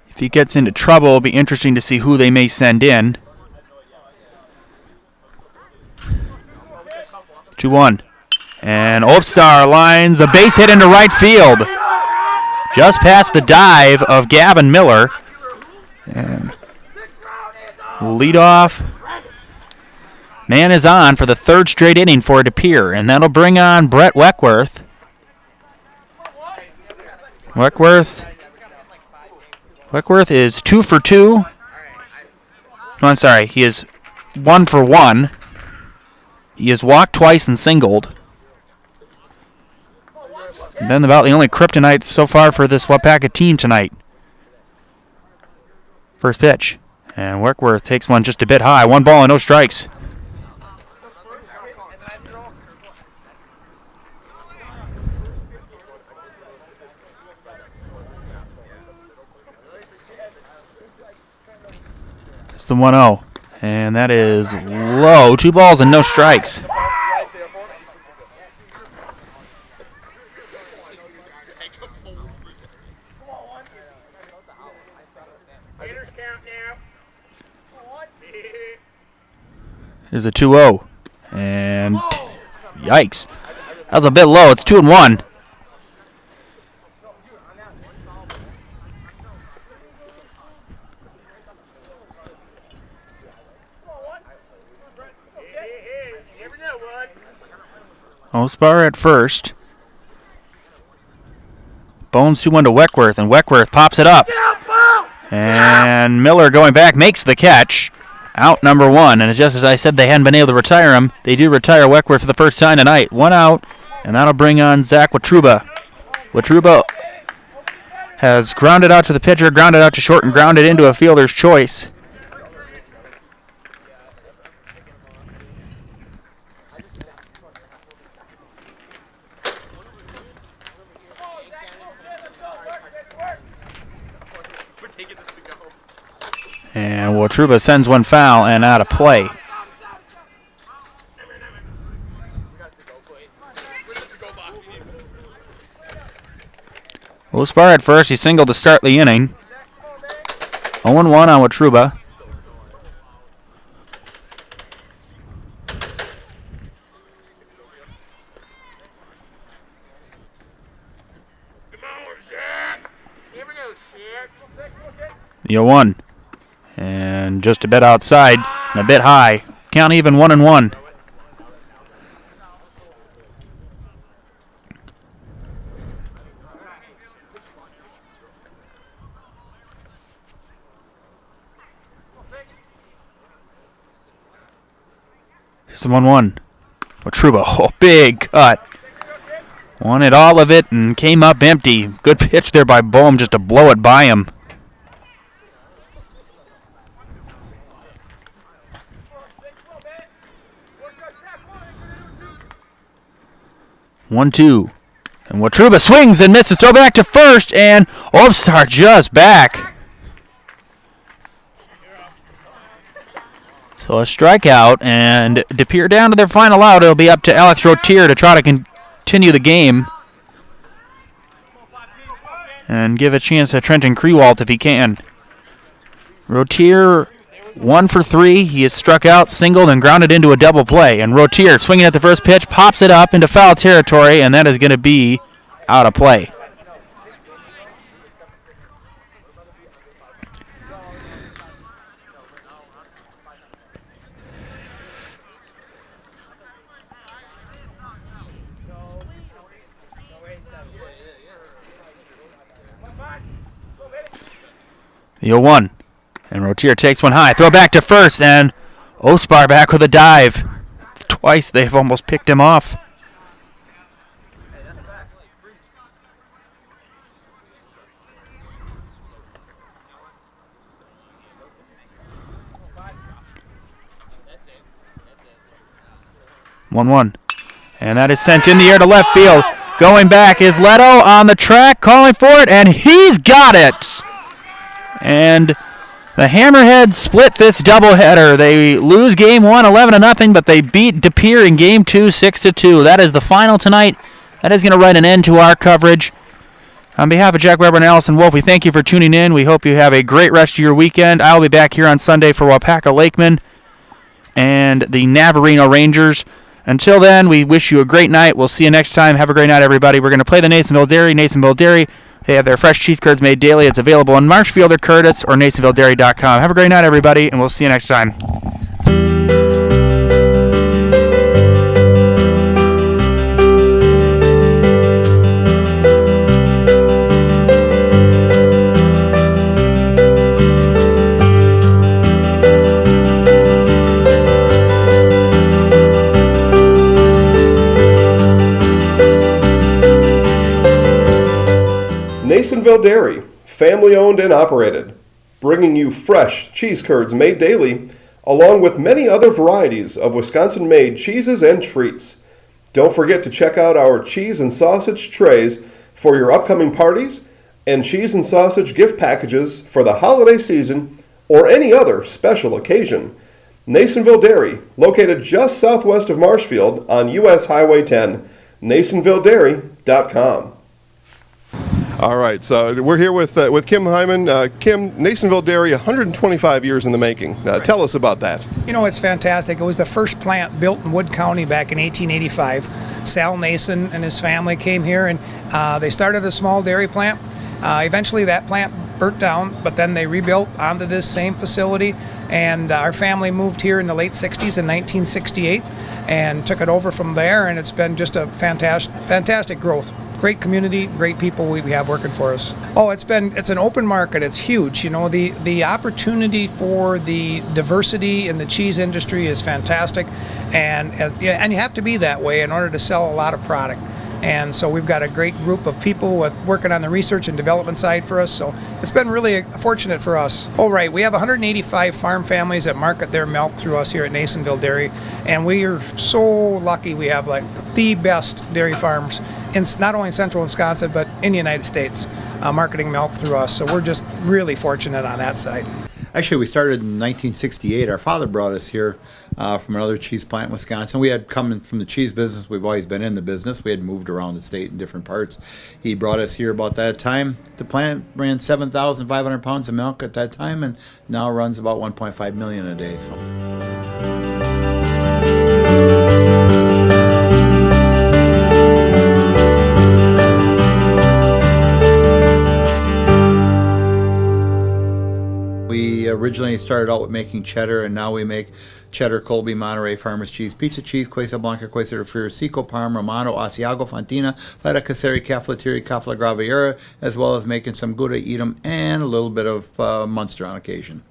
If he gets into trouble, it'll be interesting to see who they may send in. 2-1. And Ostar lines a base hit into right field. Just past the dive of Gavin Miller. And leadoff man is on for the 3rd straight inning for Pere, and that'll bring on Brett Weckworth. Weckworth is 2 for 2. No, I'm sorry. He is 1 for 1. He has walked twice and singled. Been about the only kryptonite so far for this Waupaca team tonight. First pitch. And Weckworth takes one just a bit high. 1 ball and no strikes. It's the 1-0. And that is low. 2 balls and no strikes. Here's a 2-0. And yikes. That was a bit low. It's 2-1. Ospar at first. Bones 2-1 to Weckworth, and Weckworth pops it up. And Miller going back makes the catch. Out number 1, and just as I said they hadn't been able to retire him, they do retire Weckworth for the first time tonight. 1 out, and that'll bring on Zach Watruba. Watruba has grounded out to the pitcher, grounded out to short, and grounded into a fielder's choice. And Watruba sends one foul and out of play. Ospar at first. He singled to start the inning. 0-1 on Watruba. The 0-1. And just a bit outside and a bit high. Count even 1-1. Here's the 1-1. Watruba, oh, big cut. Wanted all of it and came up empty. Good pitch there by Bohm just to blow it by him. One, 2. And Watruba swings and misses. Throw back to first, and Ostar just back. So a strikeout, and DePere down to their final out. It'll be up to Alex Rotier to try to continue the game and give a chance to Trenton Krewalt if he can. Rotier 1 for 3. He is struck out, singled, and grounded into a double play. And Rotier swinging at the first pitch, pops it up into foul territory, and that is going to be out of play. The 0-1. And Rotier takes one high. Throw back to first, and Ospar back with a dive. It's twice they've almost picked him off. One. And that is sent in the air to left field. Going back is Leto on the track, calling for it, and he's got it! And the Hammerheads split this doubleheader. They lose game 1, 11-0, but they beat DePere in game 2, 6-2. That is the final tonight. That is going to write an end to our coverage. On behalf of Jack Weber and Allison Wolf, we thank you for tuning in. We hope you have a great rest of your weekend. I'll be back here on Sunday for Waupaca Lakeman and the Navarino Rangers. Until then, we wish you a great night. We'll see you next time. Have a great night, everybody. We're going to play the Nasonville Dairy. Nasonville Dairy. They have their fresh cheese curds made daily. It's available in Marshfield or Curtis or NasonvilleDairy.com. Have a great night, everybody, and we'll see you next time. Nasonville Dairy, family owned and operated, bringing you fresh cheese curds made daily, along with many other varieties of Wisconsin-made cheeses and treats. Don't forget to check out our cheese and sausage trays for your upcoming parties and cheese and sausage gift packages for the holiday season or any other special occasion. Nasonville Dairy, located just southwest of Marshfield on U.S. Highway 10, NasonvilleDairy.com. All right, so we're here with Kim Hyman. Kim, Nasonville Dairy, 125 years in the making. Tell us about that. You know, it's fantastic. It was the first plant built in Wood County back in 1885. Sal Nason and his family came here, and they started a small dairy plant. Eventually that plant burnt down, but then they rebuilt onto this same facility, and our family moved here in the late 60s in 1968 and took it over from there, and it's been just a fantastic growth. Great community, great people we have working for us. Oh, it's an open market. It's huge. You know, the opportunity for the diversity in the cheese industry is fantastic, and you have to be that way in order to sell a lot of product. And so we've got a great group of people working on the research and development side for us. So it's been really fortunate for us. Oh, right. We have 185 farm families that market their milk through us here at Nasonville Dairy. And we are so lucky we have like the best dairy farms in not only central Wisconsin, but in the United States, marketing milk through us. So we're just really fortunate on that side. Actually, we started in 1968. Our father brought us here from another cheese plant in Wisconsin. We had come from the cheese business. We've always been in the business. We had moved around the state in different parts. He brought us here about that time. The plant ran 7,500 pounds of milk at that time, and now runs about 1.5 million a day. So. We originally started out with making cheddar, and now we make cheddar, Colby, Monterey, Farmers Cheese, Pizza Cheese, Quesa Blanca, Quesa de Friar, Seco, Parma, Romano, Asiago, Fontina, Feta Caseri, Caflateri, Cafla Graviera, as well as making some Gouda Edam and a little bit of Munster on occasion.